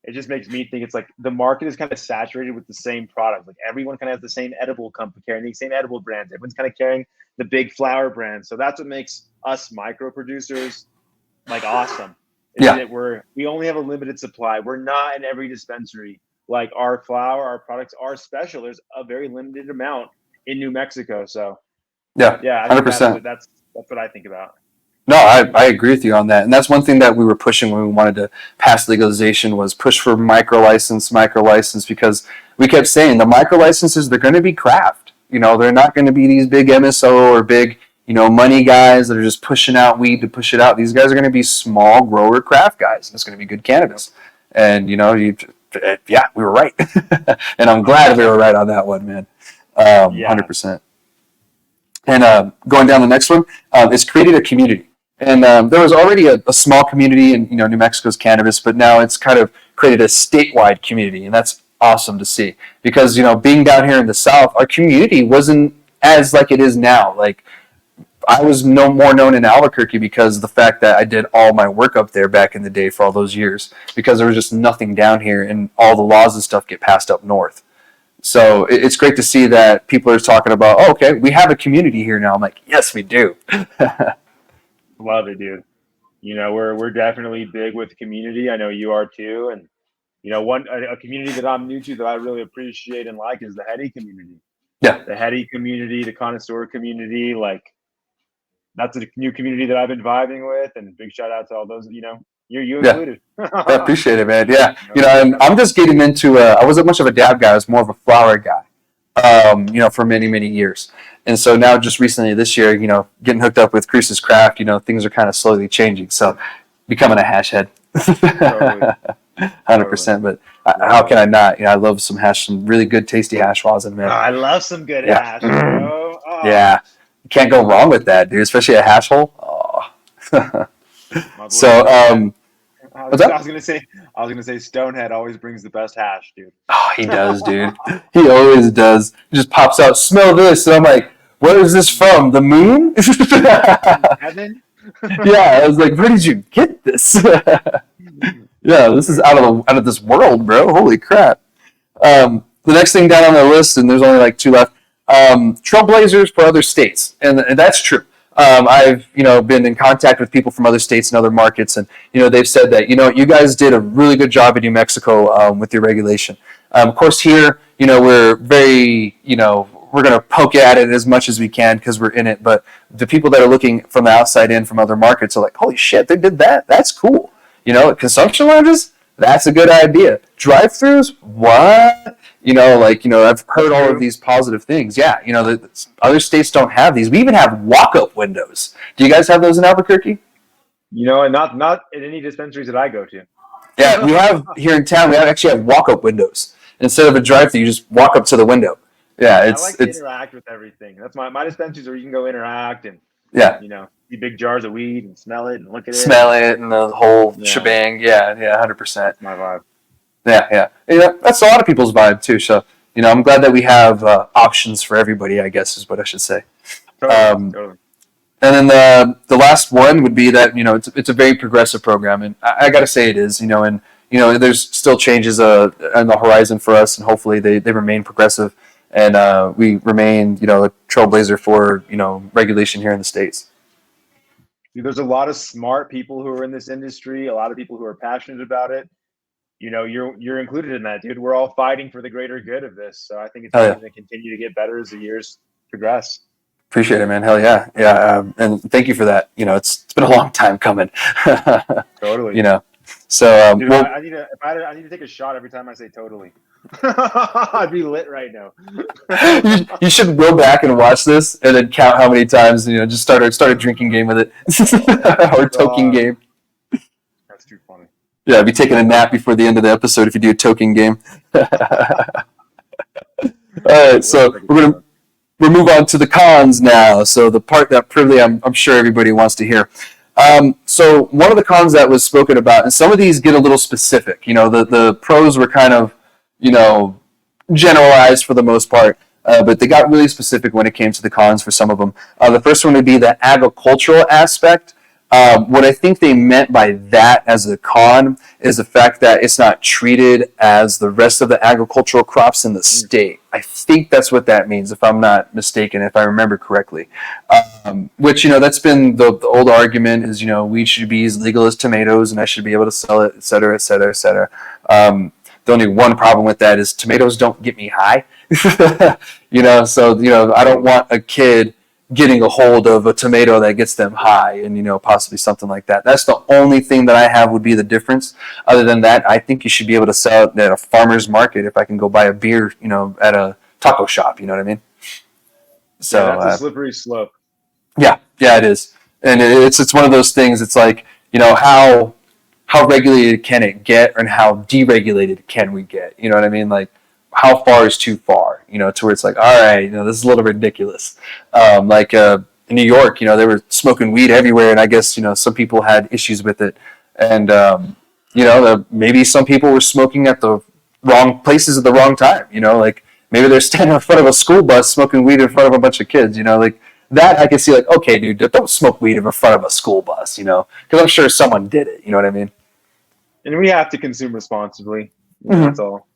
it just makes me think it's like the market is kind of saturated with the same product. Like everyone kind of has the same edible company carrying the same edible brands. Everyone's kind of carrying the big flower brands. So that's what makes us micro producers like awesome. We only have a limited supply. We're not in every dispensary. Like our flower, our products are special. There's a very limited amount in New Mexico. So yeah, 100%. That's what I think about. No, I agree with you on that. And that's one thing that we were pushing when we wanted to pass legalization was push for micro license, because we kept saying the micro licenses, they're going to be craft. They're not going to be these big MSO or big, money guys that are just pushing out weed to push it out. These guys are going to be small grower craft guys. And it's going to be good cannabis. And, we were right. And I'm glad we were right on that one, man. 100%. And going down the next one, it's created a community. And there was already a small community in New Mexico's cannabis, but now it's kind of created a statewide community, and that's awesome to see. Because being down here in the South, our community wasn't as like it is now. Like I was no more known in Albuquerque because of the fact that I did all my work up there back in the day for all those years. Because there was just nothing down here, and all the laws and stuff get passed up north. So it's great to see that people are talking about, oh, okay, we have a community here now. I'm like, yes, we do. Love it, dude. We're definitely big with community. I know you are too. And a community that I'm new to that I really appreciate and like is the Heady community. Yeah. The Heady community, the connoisseur community, like that's a new community that I've been vibing with. And big shout out to all those, you included. I appreciate it, man. Yeah. And I'm just getting into, I wasn't much of a dab guy. I was more of a flower guy, for many, many years. And so now just recently this year, getting hooked up with Cruce's Craft, things are kind of slowly changing. So becoming a hash head. Totally. 100%. But how can I not? You know, I love some hash, some really good, tasty hash rosin, man. Oh, I love some good Yeah. hash, bro. Oh, Yeah, you can't go wrong with that, dude. Especially a hash hole. Oh. my boy So, Stonehead. what's up? I was gonna say Stonehead always brings the best hash, dude. Oh, he does, dude. He always does. He just pops out, smell this, and I'm like, where is this from? The moon? Heaven? Yeah, I was like, where did you get this? Yeah, this is out of this world, bro. Holy crap. The next thing down on the list, and there's only like two left, trailblazers for other states, and that's true. I've been in contact with people from other states and other markets, and they've said that you guys did a really good job in New Mexico with your regulation. Of course, here we're very we're going to poke at it as much as we can because we're in it. But the people that are looking from the outside in from other markets are like, holy shit, they did that. That's cool. Consumption lounges, that's a good idea. Drive-throughs, what? I've heard all of these positive things. Yeah, the other states don't have these. We even have walk-up windows. Do you guys have those in Albuquerque? Not in any dispensaries that I go to. Yeah, we have here in town. We actually have walk-up windows. Instead of a drive-through, you just walk up to the window. Yeah, I like to interact with everything. That's my dispensaries where you can go interact and see big jars of weed and smell it and look at it. Smell it and the whole shebang. Yeah, 100%. That's my vibe. Yeah. That's a lot of people's vibe too. So I'm glad that we have options for everybody, I guess is what I should say. Totally. And then the last one would be that it's a very progressive program, and I got to say it is. And there's still changes on the horizon for us, and hopefully they remain progressive. And we remain, a trailblazer for, regulation here in the States. There's a lot of smart people who are in this industry, a lot of people who are passionate about it. You're included in that, dude. We're all fighting for the greater good of this. So I think it's going to continue to get better as the years progress. Appreciate it, man. Hell yeah. Yeah. And thank you for that. It's been a long time coming. Totally. So dude, I need to take a shot every time I say totally. I'd be lit right now. you should go back and watch this and then count how many times just start a drinking game with it or a toking game. That's too funny. Yeah, I'd be taking a nap before the end of the episode if you do a toking game. All right, so we'll move on to the cons now. So the part that probably I'm sure everybody wants to hear. So one of the cons that was spoken about, and some of these get a little specific. The pros were kind of generalized for the most part, but they got really specific when it came to the cons for some of them. The first one would be the agricultural aspect. What I think they meant by that as a con is the fact that it's not treated as the rest of the agricultural crops in the state. I think that's what that means, if I'm not mistaken, if I remember correctly. Which, that's been the old argument is, weed should be as legal as tomatoes and I should be able to sell it, et cetera, et cetera, et cetera. The only one problem with that is tomatoes don't get me high. So, I don't want a kid getting a hold of a tomato that gets them high and, possibly something like that. That's the only thing that I have would be the difference. Other than that, I think you should be able to sell it at a farmer's market if I can go buy a beer, at a taco shop, you know what I mean? So that's a slippery slope. Yeah, it is. And it's one of those things, it's like, how regulated can it get and how deregulated can we get? You know what I mean? Like, how far is too far? To where it's like, all right, this is a little ridiculous. In New York, they were smoking weed everywhere, and I guess, some people had issues with it. And, maybe some people were smoking at the wrong places at the wrong time. Like maybe they're standing in front of a school bus smoking weed in front of a bunch of kids. Like that, I can see like, okay, dude, don't smoke weed in front of a school bus. Because I'm sure someone did it. You know what I mean? And we have to consume responsibly. Mm-hmm. That's all.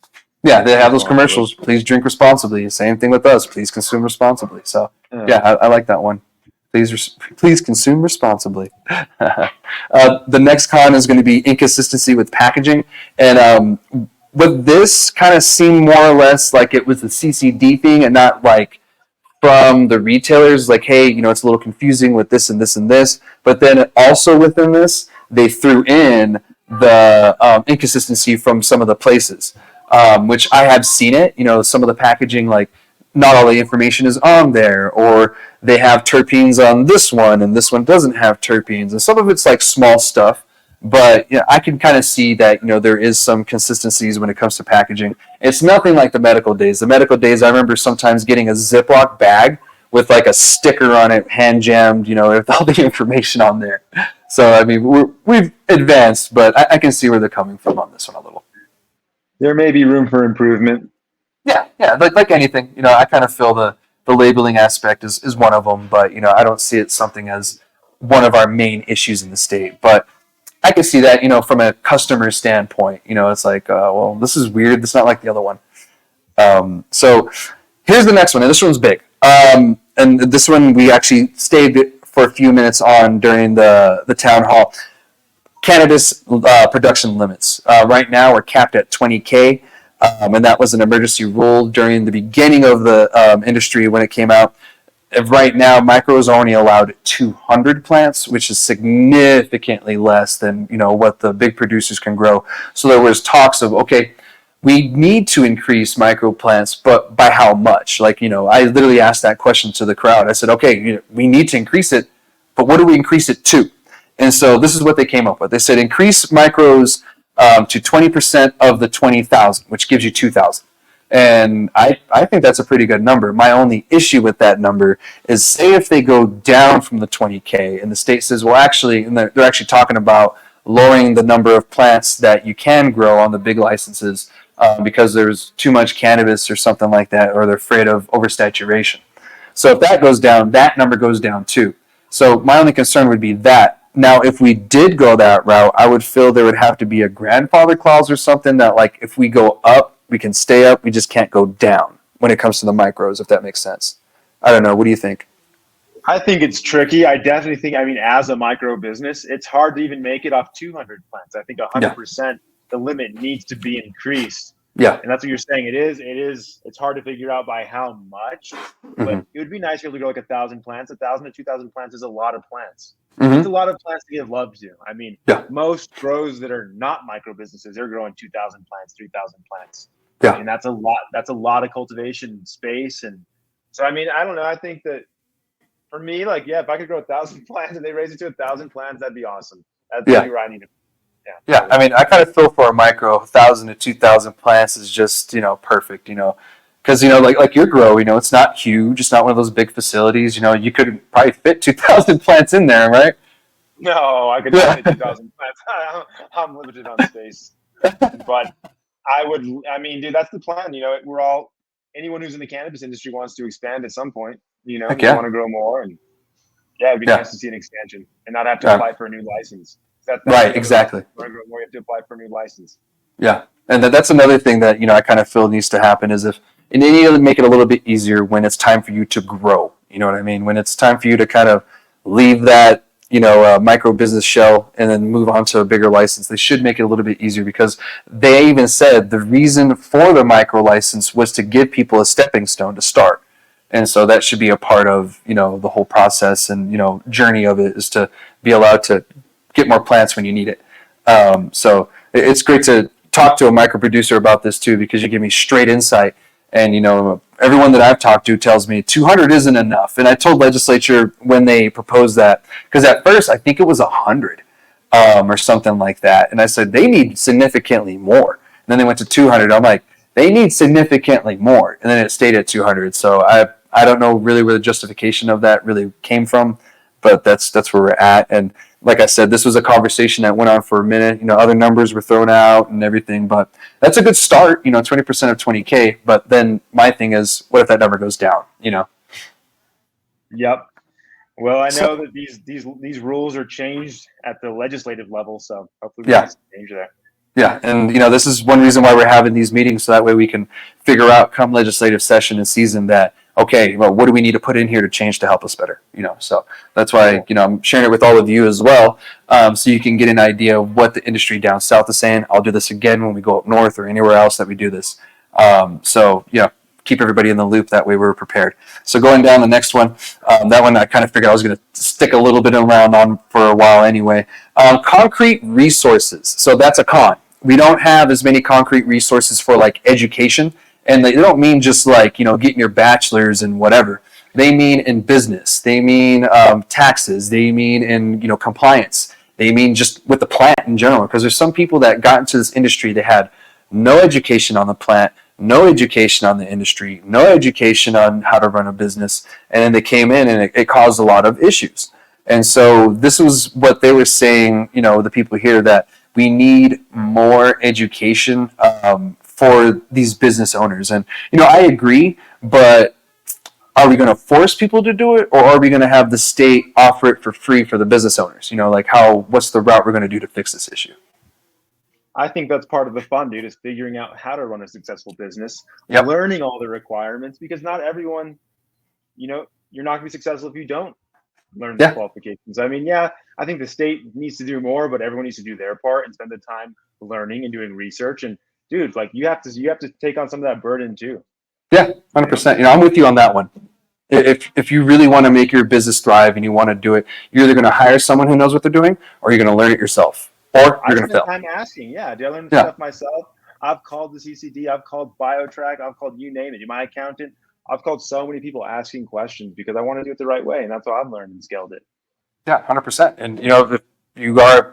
Yeah, they have those commercials. Please drink responsibly. Same thing with us. Please consume responsibly. So, I like that one. Please consume responsibly. The next con is going to be inconsistency with packaging. And with this kind of seemed more or less like it was the CCD thing and not like from the retailers, like, hey, it's a little confusing with this and this and this. But then also within this, they threw in the inconsistency from some of the places, which I have seen it. Some of the packaging, like, not all the information is on there, or they have terpenes on this one, and this one doesn't have terpenes. And some of it's like small stuff, But I can kind of see that there is some consistencies when it comes to packaging. It's nothing like the medical days. The medical days, I remember sometimes getting a Ziploc bag with like a sticker on it, hand jammed, with all the information on there. So I mean, we've advanced, but I can see where they're coming from on this one a little. There may be room for improvement. Yeah, like anything, I kind of feel the labeling aspect is one of them, but I don't see it something as one of our main issues in the state. But I can see that, from a customer standpoint, it's like, well, this is weird. It's not like the other one. So here's the next one, and this one's big. And this one we actually stayed for a few minutes on during the town hall. Cannabis production limits. Right now we're capped at 20K, and that was an emergency rule during the beginning of the industry when it came out. Right now, micros are only allowed 200 plants, which is significantly less than what the big producers can grow. So there was talks of, okay, we need to increase micro plants, but by how much? Like, I literally asked that question to the crowd. I said, okay, we need to increase it, but what do we increase it to? And so this is what they came up with. They said increase micros to 20% of the 20,000, which gives you 2,000. And I think that's a pretty good number. My only issue with that number is, say if they go down from the 20K and the state says, well, actually, and they're actually talking about lowering the number of plants that you can grow on the big licenses because there's too much cannabis or something like that, or they're afraid of oversaturation. So if that goes down, that number goes down too. So my only concern would be that. Now, if we did go that route, I would feel there would have to be a grandfather clause or something that, like, if we go up, we can stay up. We just can't go down when it comes to the micros, if that makes sense. I don't know. What do you think? I think it's tricky. I definitely think, as a micro business, it's hard to even make it off 200 plants. I think 100% the limit needs to be increased. Yeah. And that's what you're saying. It's hard to figure out by how much, but it would be nice to be able to go like 1,000 plants. 1,000 to 2,000 plants is a lot of plants. It's a lot of plants to give love to. Most grows that are not micro businesses, they're growing 2,000 plants, 3,000 plants. Yeah. And that's a lot. That's a lot of cultivation space. And so, I don't know. I think that for me, if I could grow 1,000 plants and they raise it to 1,000 plants, that'd be awesome. That's really where I need to. Yeah. I kind of feel for a micro, 1,000 to 2,000 plants is just, perfect, because, like your grow, it's not huge. It's not one of those big facilities. You could probably fit 2,000 plants in there, right? No, I could not fit 2,000 plants. I'm limited on space. But dude, that's the plan. Anyone who's in the cannabis industry wants to expand at some point. You want to grow more, and it'd be nice to see an expansion and not have to apply for a new license. That's right, exactly. When I grow more, you have to apply for a new license. Yeah, and that's another thing that I kind of feel needs to happen is and they need to make it a little bit easier when it's time for you to grow. You know what I mean? When it's time for you to kind of leave that micro business shell and then move on to a bigger license, they should make it a little bit easier, because they even said the reason for the micro license was to give people a stepping stone to start. And so that should be a part of, the whole process and, journey of it, is to be allowed to get more plants when you need it. So it's great to talk to a micro producer about this too, because you give me straight insight. And, everyone that I've talked to tells me 200 isn't enough. And I told legislature when they proposed that, because at first I think it was 100 or something like that. And I said, they need significantly more. And then they went to 200. I'm like, they need significantly more. And then it stayed at 200. So I don't know really where the justification of that really came from, but that's where we're at. And like I said, this was a conversation that went on for a minute. Other numbers were thrown out and everything, but that's a good start. 20% of 20K. But then my thing is, what if that number goes down? Yep. Well, I know that these rules are changed at the legislative level, so hopefully we can change that. Yeah, and this is one reason why we're having these meetings, so that way we can figure out come legislative session and season that, okay, well, what do we need to put in here to change to help us better? So that's why I'm sharing it with all of you as well, so you can get an idea of what the industry down south is saying. I'll do this again when we go up north or anywhere else that we do this. So keep everybody in the loop. That way we're prepared. So going down the next one, that one I kind of figured I was going to stick a little bit around on for a while anyway. Concrete resources. So that's a con. We don't have as many concrete resources for like education, and they don't mean just like getting your bachelor's and whatever. They mean in business. They mean taxes. They mean in compliance. They mean just with the plant in general. Because there's some people that got into this industry, they had no education on the plant, no education on the industry, no education on how to run a business, and then they came in and it caused a lot of issues. And so this was what they were saying, the people here, that we need more education for these business owners. And, I agree, but are we going to force people to do it, or are we going to have the state offer it for free for the business owners? What's the route we're going to do to fix this issue? I think that's part of the fun, dude, is figuring out how to run a successful business, Yep. learning all the requirements, because not everyone, you're not going to be successful if you don't learn the qualifications. I mean, I think the state needs to do more, but everyone needs to do their part and spend the time learning and doing research. And dude, like you have to take on some of that burden too. Yeah, 100%. I'm with you on that one. If you really want to make your business thrive and you want to do it, you're either going to hire someone who knows what they're doing, or you're going to learn it yourself, or you're going to fail. I'm asking, do I learn stuff myself? I've called the CCD, I've called BioTrack, I've called you name it, my accountant. I've called so many people asking questions because I want to do it the right way, and that's how I've learned and scaled it. Yeah, 100%. And if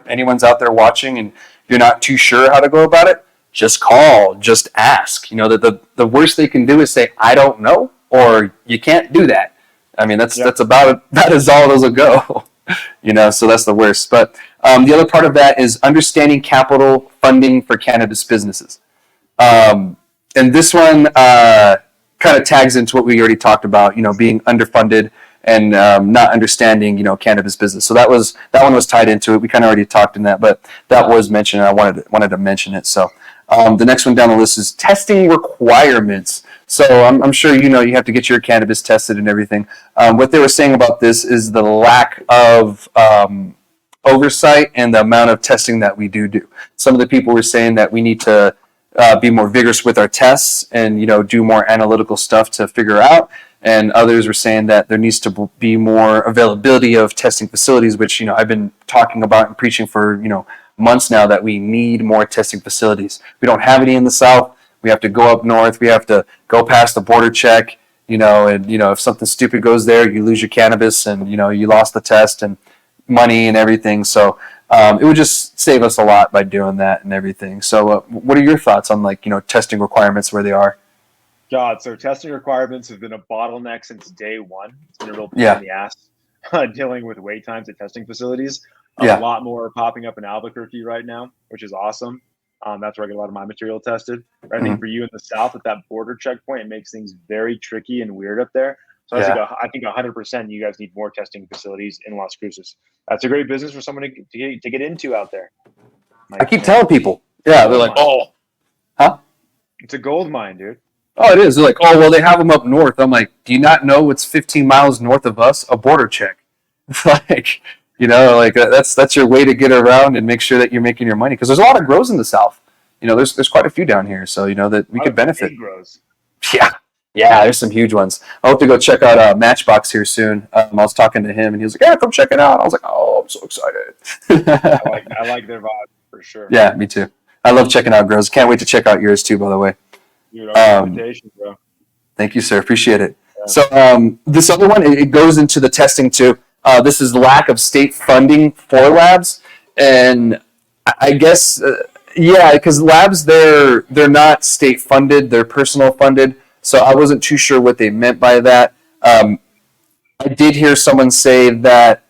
anyone's out there watching and you're not too sure how to go about it, just call, just ask. The worst they can do is say, I don't know, or you can't do that. I mean, that's about that is all it'll go. So that's the worst. But the other part of that is understanding capital funding for cannabis businesses. And this one kind of tags into what we already talked about, being underfunded and not understanding, cannabis business. So that one was tied into it. We kind of already talked in that, but that was mentioned, and I wanted to mention it. So the next one down the list is testing requirements. So I'm sure you have to get your cannabis tested and everything. What they were saying about this is the lack of oversight and the amount of testing that we do. Some of the people were saying that we need to be more vigorous with our tests and do more analytical stuff to figure out. And others were saying that there needs to be more availability of testing facilities, which I've been talking about and preaching for months now, that we need more testing facilities. We don't have any in the South. We have to go up north. We have to go past the border check. And if something stupid goes there, you lose your cannabis, and you lost the test and money and everything. So it would just save us a lot by doing that and everything. So what are your thoughts on testing requirements where they are? God, so testing requirements have been a bottleneck since day one. It's been a real pain in the ass dealing with wait times at testing facilities. A lot more popping up in Albuquerque right now, which is awesome. That's where I get a lot of my material tested. I think for you in the South, at that border checkpoint, it makes things very tricky and weird up there. So I think 100% you guys need more testing facilities in Las Cruces. That's a great business for someone to get into out there. I keep telling people. Yeah, they're like, oh. Huh? It's a gold mine, dude. Oh, it is. They're like, oh, well, they have them up north. I'm like, do you not know what's 15 miles north of us? A border check. Like, that's your way to get around and make sure that you're making your money. Because there's a lot of grows in the South. There's quite a few down here. So, that we could benefit. Big grows. Yeah, there's some huge ones. I hope to go check out Matchbox here soon. I was talking to him, and he was like, yeah, come check it out. I was like, oh, I'm so excited. I like their vibe for sure. Yeah, me too. I love checking out grows. Can't wait to check out yours too, by the way. Dude, invitation, bro. Thank you, sir. Appreciate it. Yeah. So this other one, it goes into the testing too. This is lack of state funding for labs, and I guess because labs they're not state funded; they're personal funded. So I wasn't too sure what they meant by that. I did hear someone say that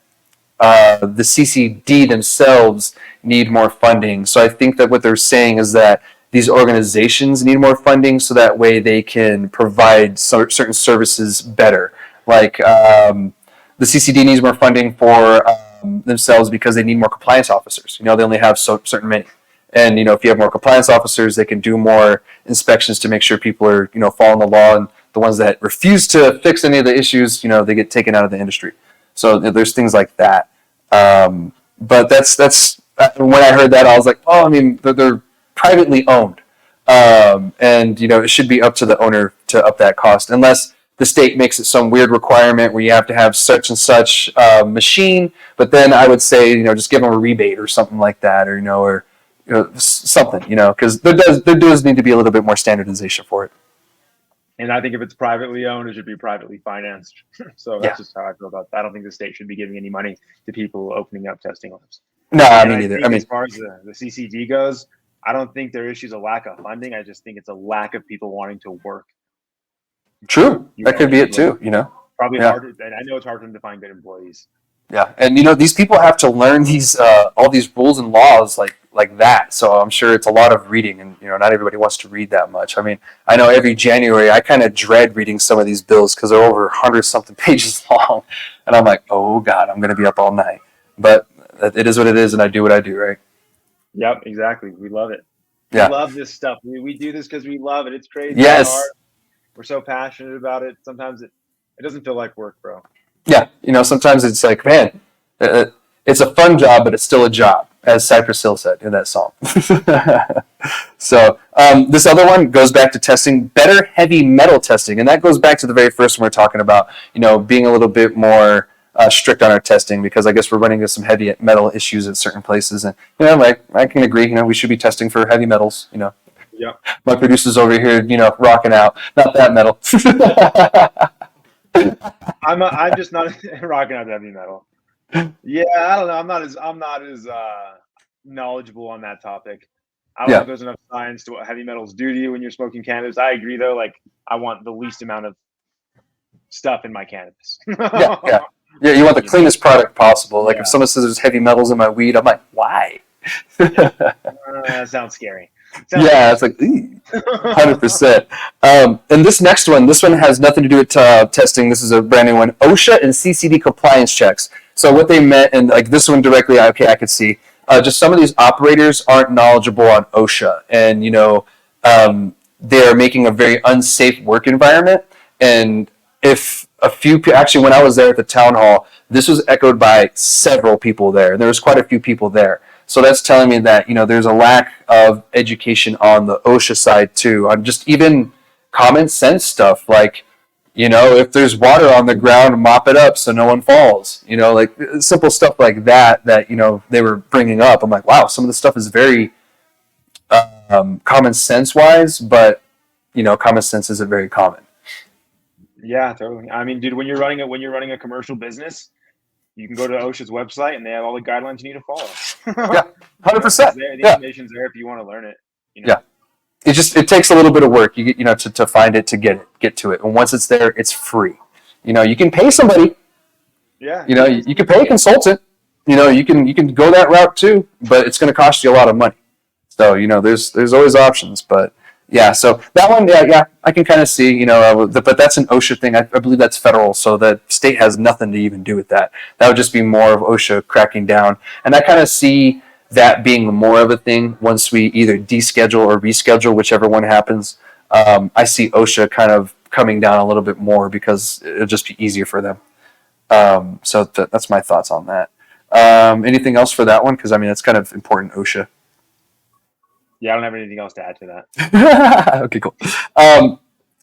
the CCD themselves need more funding. So I think that what they're saying is that these organizations need more funding so that way they can provide certain services better. Like the CCD needs more funding for themselves because they need more compliance officers. They only have certain many. And, if you have more compliance officers, they can do more inspections to make sure people are, following the law. And the ones that refuse to fix any of the issues, they get taken out of the industry. So there's things like that. But that's when I heard that, I was like, oh, I mean, they're privately owned. And, it should be up to the owner to up that cost, unless the state makes it some weird requirement where you have to have such and such machine. But then I would say, just give them a rebate or something like that, or something, because there does need to be a little bit more standardization for it. And I think if it's privately owned, it should be privately financed. So that's just how I feel about that. I don't think the state should be giving any money to people opening up testing labs. No, And me I neither. I think as mean, far as the CCD goes, I don't think their issue is a lack of funding. I just think it's a lack of people wanting to work. true. That could be it too. Probably Yeah. hard. And I know it's hard for them to find good employees. Yeah, and these people have to learn these all these rules and laws like that. So I'm sure it's a lot of reading, and not everybody wants to read that much. I mean, I know every January I kind of dread reading some of these bills because they're over 100 something pages long, and I'm like, oh God, I'm going to be up all night. But it is what it is, and I do what I do, right? Yep, exactly. We love it. We Yeah. love this stuff. We do this because we love it. It's crazy. It's hard. Yes. We're so passionate about it. Sometimes it doesn't feel like work, bro. Yeah. Sometimes it's like, man, uh, it's a fun job, but it's still a job, as Cypress Hill said in that song. So this other one goes back to testing, better heavy metal testing, and that goes back to the very first one we're talking about. Being a little bit more strict on our testing because I guess we're running into some heavy metal issues at certain places, and like I can agree. We should be testing for heavy metals. Yep. My producer's over here, rocking out. Not that metal. I'm just not rocking out heavy metal. Yeah, I don't know. I'm not as knowledgeable on that topic. I don't know Yeah. if there's enough science to what heavy metals do to you when you're smoking cannabis. I agree though. Like I want the least amount of stuff in my cannabis. Yeah. Yeah. Yeah. You want the cleanest product possible. Like if Yeah. someone says there's heavy metals in my weed, I'm like, why? That sounds scary. Yeah, it's like 100%. And this next one, has nothing to do with testing. This is a brand new one. OSHA and CCD compliance checks. So what they meant, and like this one directly, okay, I could see. Just some of these operators aren't knowledgeable on OSHA, and they are making a very unsafe work environment. And if a few, actually, when I was there at the town hall, this was echoed by several people there. There was quite a few people there. So that's telling me that there's a lack of education on the OSHA side too, on just even common sense stuff like if there's water on the ground, mop it up so no one falls. Like simple stuff like that they were bringing up. I'm like, wow, some of the stuff is very common sense wise, but common sense isn't very common. Yeah, totally. I mean, dude, when you're running a commercial business, you can go to OSHA's website and they have all the guidelines you need to follow. Yeah, 100%. The Yeah, information's there if you want to learn it. yeah. It takes a little bit of work. You get to find it, to get to it, and once it's there, it's free. You can pay somebody. Yeah. You can pay a consultant. You can go that route too, but it's going to cost you a lot of money. So there's always options, but yeah. So that one, yeah, I can kind of see. But that's an OSHA thing. I believe that's federal, so the state has nothing to even do with that. That would just be more of OSHA cracking down, and I kind of see that being more of a thing once we either deschedule or reschedule, whichever one happens. I see OSHA kind of coming down a little bit more because it'll just be easier for them. So that's my thoughts on that. Anything else for that one? Because it's kind of important, OSHA. Yeah, I don't have anything else to add to that. Okay, cool.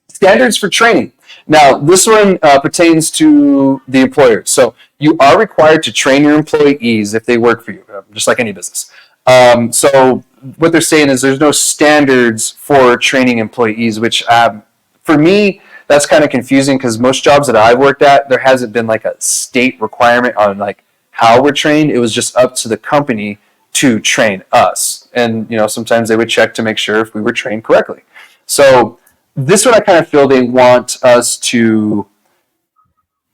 Standards for training. Now, this one pertains to the employer. So you are required to train your employees if they work for you, just like any business. So what they're saying is there's no standards for training employees, which for me, that's kind of confusing because most jobs that I've worked at, there hasn't been like a state requirement on like how we're trained. It was just up to the company to train us. And, sometimes they would check to make sure if we were trained correctly. So this one I kind of feel they want us to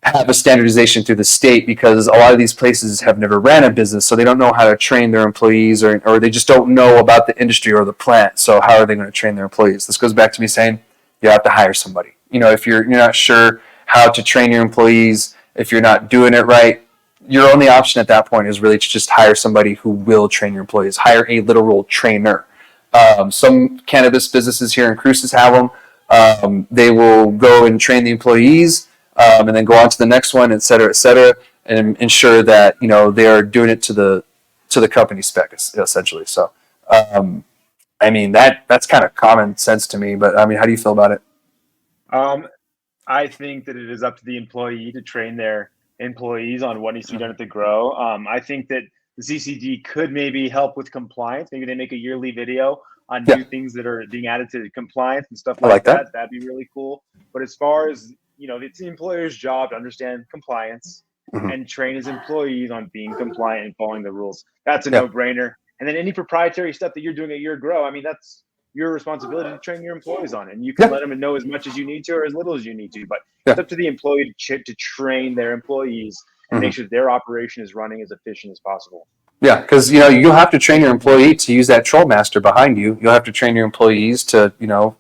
have a standardization through the state because a lot of these places have never ran a business, so they don't know how to train their employees or they just don't know about the industry or the plant. So how are they going to train their employees? This goes back to me saying you have to hire somebody. If you're not sure how to train your employees, if you're not doing it right, your only option at that point is really to just hire somebody who will train your employees. Hire a literal trainer. Some cannabis businesses here in Cruces have them. They will go and train the employees and then go on to the next one, et cetera, and ensure that they are doing it to the company spec essentially. So, that's kind of common sense to me. But how do you feel about it? I think that it is up to the employee to train their employees on what needs to be done at the grow. I think that the CCD could maybe help with compliance. Maybe they make a yearly video on new things that are being added to compliance and stuff like that. That'd be really cool. But as far as it's the employer's job to understand compliance Mhm. and train his employees on being compliant and following the rules. That's a Yeah. no-brainer. And then any proprietary stuff that you're doing at your grow, I mean, that's your responsibility to train your employees on it. And you can Yeah. let them know as much as you need to or as little as you need to. But it's Yeah. up to the employee to train their employees and Mhm. make sure their operation is running as efficient as possible. Yeah, because you'll have to train your employee to use that troll master behind you. You'll have to train your employees to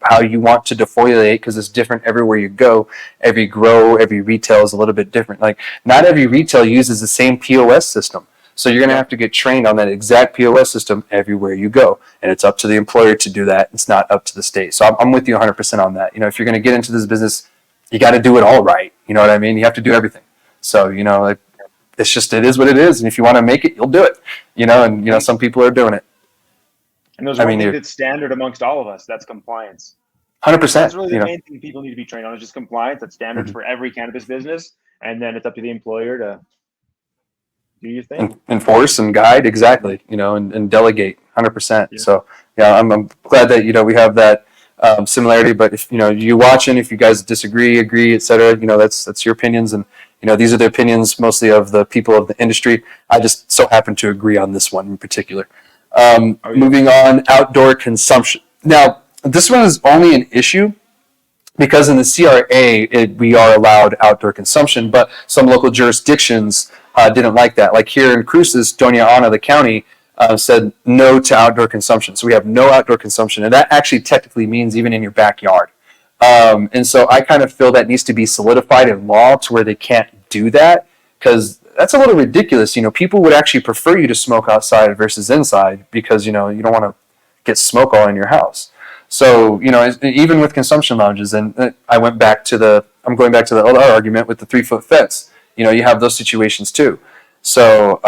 how you want to defoliate, because it's different everywhere you go. Every grow, every retail is a little bit different. Like, not every retail uses the same POS system, so you're going to have to get trained on that exact POS system everywhere you go, and it's up to the employer to do that. It's not up to the state. So I'm with you 100% on that. If you're going to get into this business, you got to do it all right. You know what I mean? You have to do everything. So like, it's just, it is what it is, and if you want to make it, you'll do it. And some people are doing it. And there's I one mean, thing that's standard amongst all of us. That's compliance. 100%. That's really the main thing people need to be trained on, is just compliance. That's standard for every cannabis business. And then it's up to the employer to do your thing. Enforce and guide, exactly. And delegate, 100%. Yeah. So yeah, I'm glad that we have that similarity. But if you watching, if you guys disagree, agree, etc., that's your opinions, and these are the opinions mostly of the people of the industry. I just so happen to agree on this one in particular. Moving on, outdoor consumption. Now, this one is only an issue because in the CRA, we are allowed outdoor consumption, but some local jurisdictions didn't like that. Like here in Cruces, Doña Ana, the county, said no to outdoor consumption. So we have no outdoor consumption, and that actually technically means even in your backyard. And so I kind of feel that needs to be solidified in law to where they can't do that, because that's a little ridiculous. People would actually prefer you to smoke outside versus inside, because you don't want to get smoke all in your house. So even with consumption lounges, and I'm going back to the other argument with the 3-foot fence. You have those situations too. So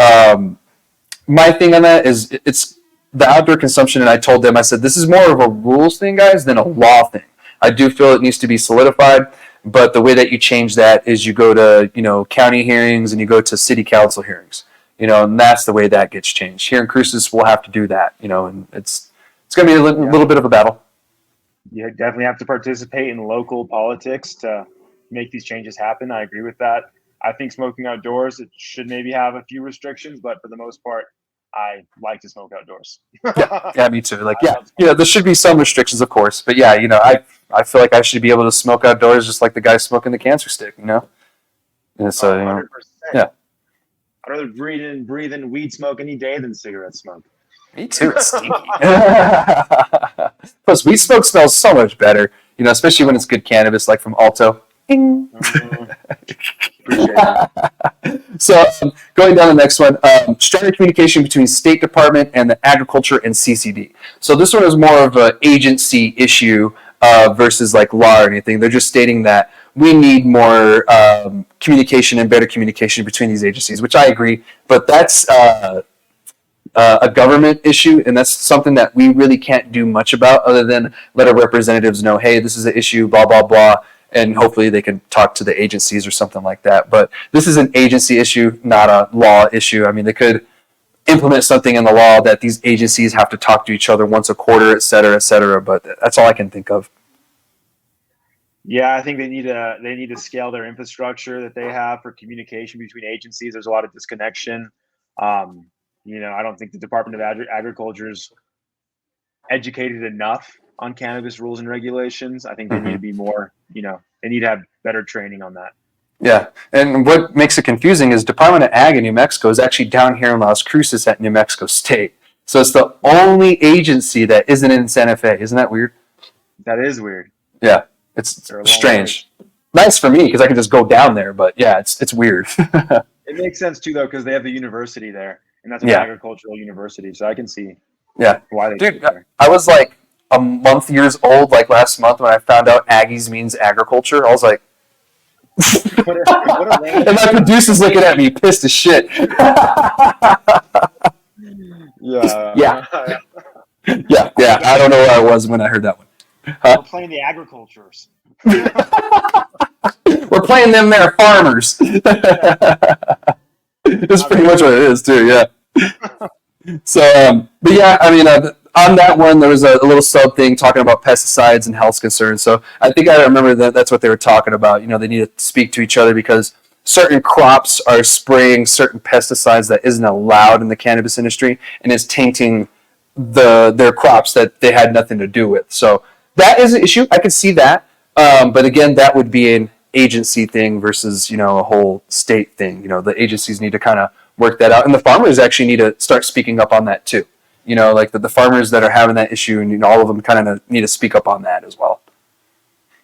my thing on that is it's the outdoor consumption, and I told them, I said, this is more of a rules thing, guys, than a law thing. I do feel it needs to be solidified, but the way that you change that is you go to county hearings and you go to city council hearings, and that's the way that gets changed. Here in Cruces, we'll have to do that, and it's going to be a little bit of a battle. You definitely have to participate in local politics to make these changes happen. I agree with that. I think smoking outdoors, it should maybe have a few restrictions, but for the most part, I like to smoke outdoors. Yeah, me too. Like, there should be some restrictions, of course, but yeah, I feel like I should be able to smoke outdoors just like the guy smoking the cancer stick, And so, 100%. Yeah. I'd rather breathe in weed smoke any day than cigarette smoke. Me too. It's stinky. Plus, weed smoke smells so much better, especially when it's good cannabis, like from Alto. So, going down the next one, stronger communication between State Department and the Agriculture and CCD. So this one is more of an agency issue versus like law or anything. They're just stating that we need more communication and better communication between these agencies, which I agree. But that's a government issue, and that's something that we really can't do much about other than let our representatives know, hey, this is an issue, blah, blah, blah, and hopefully they can talk to the agencies or something like that. But this is an agency issue, not a law issue. I mean, they could implement something in the law that these agencies have to talk to each other once a quarter, et cetera, but that's all I can think of. Yeah, I think they need to scale their infrastructure that they have for communication between agencies. There's a lot of disconnection. I don't think the Department of Agriculture is educated enough on cannabis rules and regulations. I think they need to be more, they need to have better training on that. Yeah, and what makes it confusing is Department of Ag in New Mexico is actually down here in Las Cruces at New Mexico State. So it's the only agency that isn't in Santa Fe. Isn't that weird? That is weird. Yeah, it's strange. Nice for me because I can just go down there, but yeah, it's weird. It makes sense too, though, because they have the university there, and that's an agricultural university, so I can see why they do it there. I was like a month years old, like last month, when I found out Aggies means agriculture. I was like, and my producer's looking at me, pissed as shit. Yeah. I don't know where I was when I heard that one. We're playing the agricultures. We're playing them there farmers. That's pretty much what it is, too. Yeah. So, but yeah, I mean, on that one, there was a little sub thing talking about pesticides and health concerns. So I think I remember that's what they were talking about. They need to speak to each other because certain crops are spraying certain pesticides that isn't allowed in the cannabis industry, and is tainting their crops that they had nothing to do with. So that is an issue. I could see that, but again, that would be an agency thing versus a whole state thing. The agencies need to kind of work that out, and the farmers actually need to start speaking up on that too. Like the farmers that are having that issue, and all of them kind of need to speak up on that as well.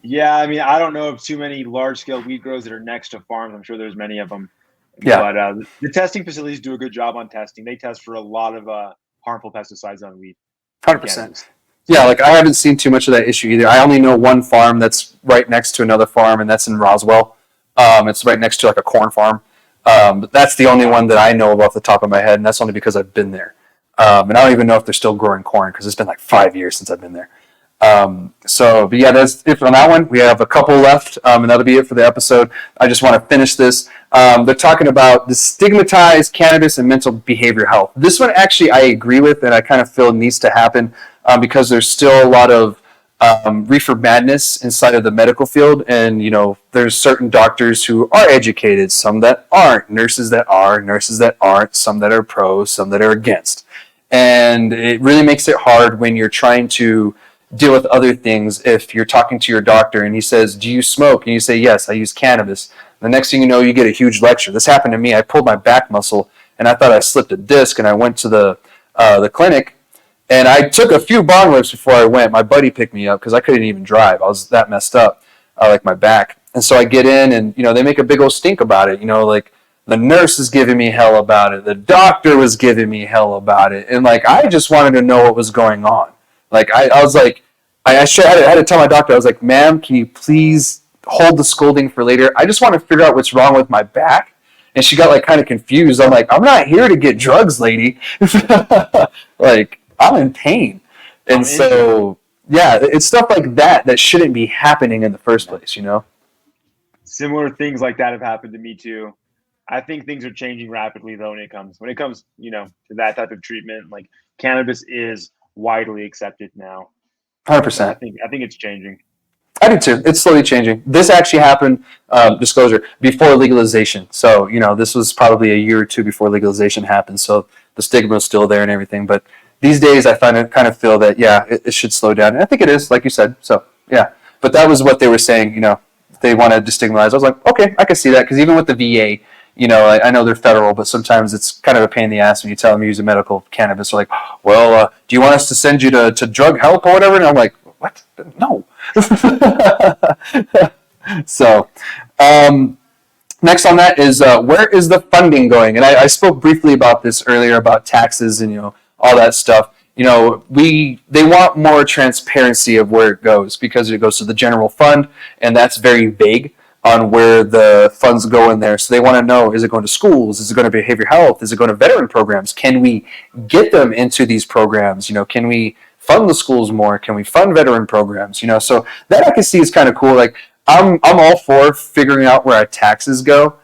Yeah, I mean, I don't know of too many large-scale weed grows that are next to farms. I'm sure there's many of them. Yeah, But the testing facilities do a good job on testing. They test for a lot of harmful pesticides on weed. 100%. Yeah, like I haven't seen too much of that issue either. I only know one farm that's right next to another farm, and that's in Roswell. It's right next to like a corn farm. But that's the only one that I know of off the top of my head, and that's only because I've been there. And I don't even know if they're still growing corn because it's been like 5 years since I've been there. But yeah, that's it on that one. We have a couple left, and that'll be it for the episode. I just want to finish this. They're talking about the stigmatized cannabis and mental behavior health. This one actually I agree with, and I kind of feel needs to happen because there's still a lot of reefer madness inside of the medical field, and there's certain doctors who are educated, some that aren't, nurses that are, nurses that aren't, some that are pro, some that are against, and it really makes it hard when you're trying to deal with other things. If you're talking to your doctor and he says, "Do you smoke?" and you say, "Yes, I use cannabis," the next thing you know, you get a huge lecture. This happened to me. I pulled my back muscle and I thought I slipped a disc, and I went to the clinic, and I took a few bong rips before I went. My buddy picked me up because I couldn't even drive. I was that messed up, like my back. And so I get in, and they make a big old stink about it. Like the nurse is giving me hell about it. The doctor was giving me hell about it, and like I just wanted to know what was going on. Like I was like, I had to tell my doctor. I was like, "Ma'am, can you please hold the scolding for later? I just want to figure out what's wrong with my back." And she got like kind of confused. I'm like, "I'm not here to get drugs, lady. Like I'm in pain." And so yeah, it's stuff like that shouldn't be happening in the first place. Similar things like that have happened to me too. I think things are changing rapidly though when it comes to that type of treatment. Like cannabis is widely accepted now. 100%. So I think it's changing. I do too. It's slowly changing. This actually happened, disclosure, before legalization. So, this was probably a year or two before legalization happened. So the stigma is still there and everything. But these days I kind of feel that, yeah, it should slow down. And I think it is, like you said. So, yeah. But that was what they were saying, they want to destigmatize. I was like, okay, I can see that. Because even with the VA, I know they're federal, but sometimes it's kind of a pain in the ass when you tell them you use a medical cannabis. They're like, well, do you want us to send you to drug help or whatever? And I'm like, what? No. So, next on that is where is the funding going? And I spoke briefly about this earlier about taxes and all that stuff. They want more transparency of where it goes because it goes to the general fund, and that's very vague on where the funds go in there. So they want to know, is it going to schools? Is it going to behavioral health? Is it going to veteran programs? Can we get them into these programs? Can we fund the schools more? Can we fund veteran programs? So that I can see is kind of cool. Like I'm all for figuring out where our taxes go.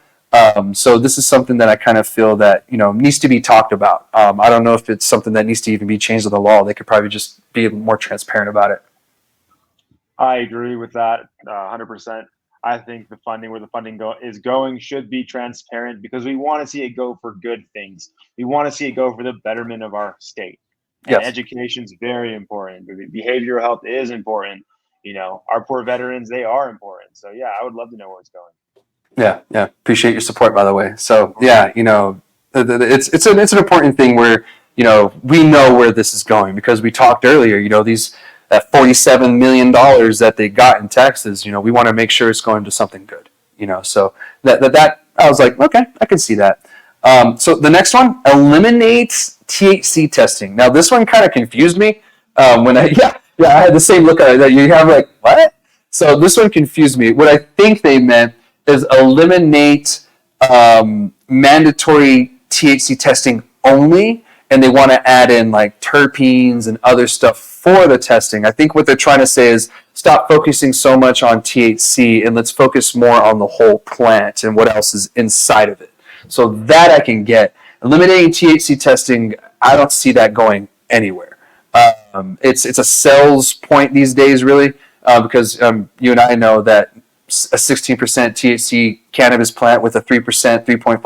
So this is something that I kind of feel that, needs to be talked about. I don't know if it's something that needs to even be changed in the law. They could probably just be more transparent about it. I agree with that 100%. I think where the funding is going should be transparent because we want to see it go for good things. We want to see it go for the betterment of our state. And Yes. education is very important. Behavioral health is important. Our poor veterans, they are important. So yeah, I would love to know where it's going. Yeah. Appreciate your support, by the way. So yeah, it's an important thing where we know where this is going because we talked earlier. That $47 million that they got in taxes. We want to make sure it's going to something good. So that I was like, okay, I can see that. So the next one, eliminate THC testing. Now this one kind of confused me when I had the same look at it that you have like, what? So this one confused me. What I think they meant is eliminate mandatory THC testing only, and they want to add in like terpenes and other stuff for the testing. I think what they're trying to say is stop focusing so much on THC and let's focus more on the whole plant and what else is inside of it. So that I can get. Eliminating THC testing, I don't see that going anywhere. It's a sales point these days, really, because you and I know that a 16% THC cannabis plant with a 3%, 3.5%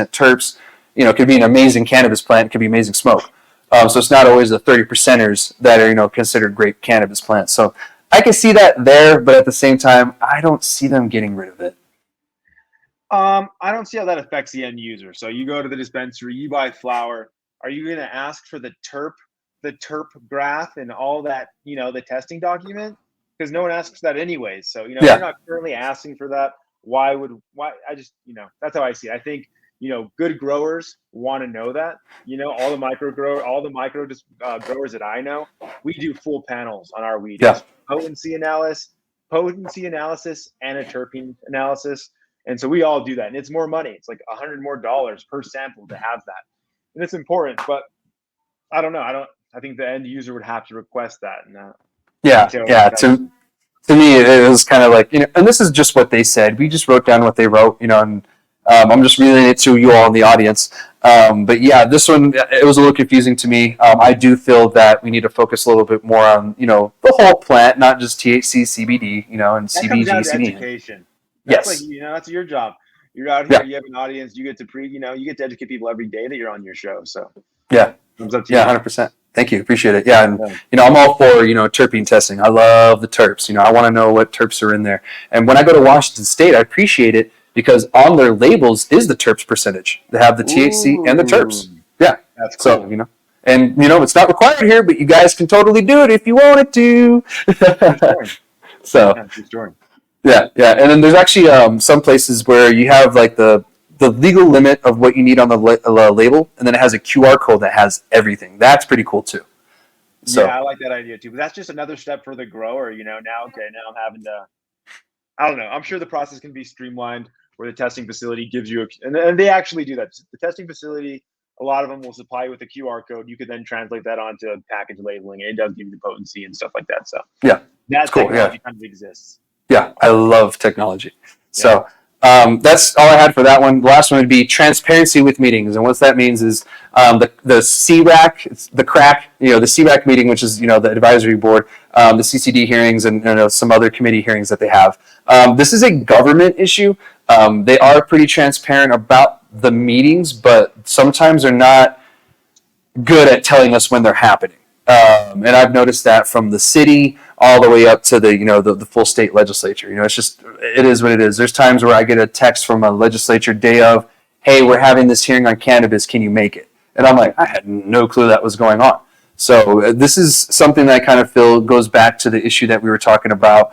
terps. It could be an amazing cannabis plant. It could be amazing smoke. So it's not always the 30 percenters that are, considered great cannabis plants. So I can see that there, but at the same time, I don't see them getting rid of it. I don't see how that affects the end user. So you go to the dispensary, you buy flower. Are you going to ask for the terp graph and all that, the testing document? Because no one asks that anyways. So, you're not currently asking for that. Why I just, that's how I see it. I think, good growers want to know that, all the micro growers that I know, we do full panels on our weed. Yeah. Potency analysis and a terpene analysis. And so we all do that. And it's more money. It's like $100 more per sample to have that. And it's important, but I don't know. I think the end user would have to request that. To me, it was kind of like, and this is just what they said. We just wrote down what they wrote, and I'm just relaying it to you all in the audience. But yeah, this one, it was a little confusing to me. I do feel that we need to focus a little bit more on, the whole plant, not just THC, CBD, and that CBG, comes down to CBN. education. That's Yes. that's your job. You're out here, you have an audience, you get to you get to educate people every day that you're on your show. So yeah. Thumbs up to you. 100%. Thank you. Appreciate it. Yeah. And, I'm all for, terpene testing. I love the terps. I want to know what terps are in there. And when I go to Washington State, I appreciate it because on their labels is the terps percentage. They have the THC and the terps. Yeah. That's cool. So, and, it's not required here, but you guys can totally do it if you wanted to. So, yeah. And then there's actually some places where you have like the legal limit of what you need on the label, and then it has a QR code that has everything. That's pretty cool too. So, yeah, I like that idea too. But that's just another step for the grower. Now I'm having to. I don't know. I'm sure the process can be streamlined where the testing facility gives you and they actually do that. The testing facility, a lot of them will supply you with a QR code. You could then translate that onto package labeling, and it does give you the potency and stuff like that. So yeah, that cool. technology kind of exists. Yeah, I love technology. So. That's all I had for that one. The last one would be transparency with meetings, and what that means is the CRAC, the crack, the CRAC meeting, which is the advisory board, the CCD hearings, and some other committee hearings that they have. This is a government issue. They are pretty transparent about the meetings, but sometimes they're not good at telling us when they're happening. And I've noticed that from the city all the way up to the full state legislature. It is what it is. There's times where I get a text from a legislature day of, hey, we're having this hearing on cannabis. Can you make it? And I'm like, I had no clue that was going on. So this is something that I kind of feel goes back to the issue that we were talking about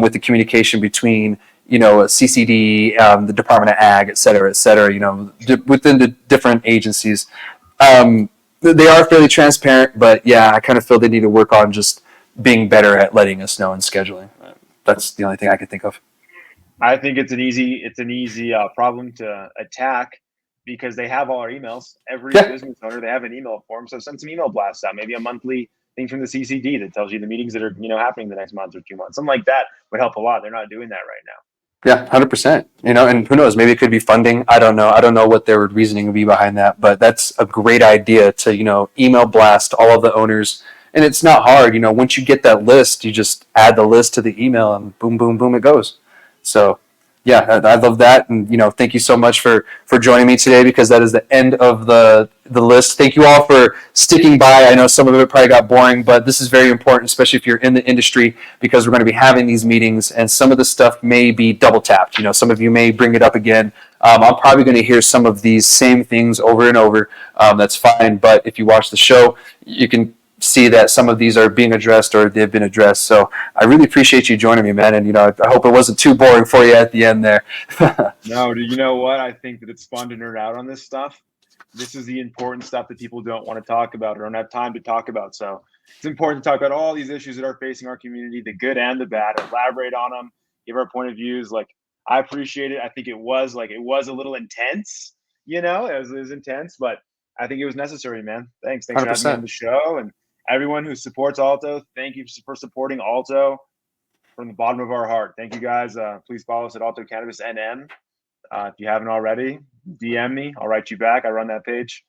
with the communication between, CCD, the Department of Ag, et cetera, within the different agencies. They are fairly transparent, but yeah, I kind of feel they need to work on just being better at letting us know and scheduling. That's the only thing I can think of. I think it's an easy problem to attack because they have all our emails. Every business owner, they have an email form. So send some email blasts out, maybe a monthly thing from the CCD that tells you the meetings that are happening the next month or 2 months. Something like that would help a lot. They're not doing that right now. Yeah, 100%. And who knows? Maybe it could be funding. I don't know. I don't know what their reasoning would be behind that, but that's a great idea to email blast all of the owners. And it's not hard. Once you get that list, you just add the list to the email, and boom, boom, boom, it goes. So, yeah, I love that. And thank you so much for joining me today, because that is the end of the list. Thank you all for sticking by. I know some of it probably got boring, but this is very important, especially if you're in the industry, because we're going to be having these meetings, and some of the stuff may be double tapped. Some of you may bring it up again. I'm probably going to hear some of these same things over and over. That's fine. But if you watch the show, you can see that some of these are being addressed or they've been addressed. So I really appreciate you joining me, man. And, I hope it wasn't too boring for you at the end there. No, you know what? I think that it's fun to nerd out on this stuff. This is the important stuff that people don't want to talk about or don't have time to talk about. So it's important to talk about all these issues that are facing our community, the good and the bad, elaborate on them, give our point of views. Like, I appreciate it. I think it was a little intense, it was intense, but I think it was necessary, man. Thanks 100%. For having me on the show. And everyone who supports Alto, thank you for supporting Alto from the bottom of our heart. Thank you, guys. Please follow us at altocannabisnm. If you haven't already, DM me. I'll write you back. I run that page.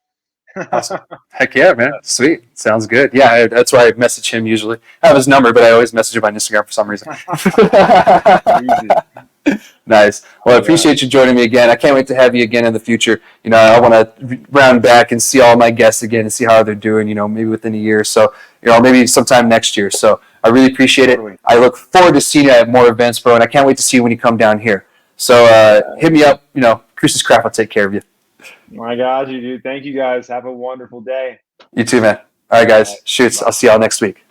Awesome. Heck yeah, man. Sweet. Sounds good. Yeah, that's why I message him usually. I have his number, but I always message him on Instagram for some reason. Easy. Nice. Well, I All right. appreciate you joining me again. I can't wait to have you again in the future. I want to round back and see all my guests again and see how they're doing, maybe within a year or so, maybe sometime next year. So I really appreciate it. Totally. I look forward to seeing you at more events, bro, and I can't wait to see you when you come down here. So hit me up, Chris's Craft, I'll take care of you. My God, you dude. Thank you guys. Have a wonderful day. You too, man. All right, All guys. right. Shoots. Bye. I'll see y'all next week.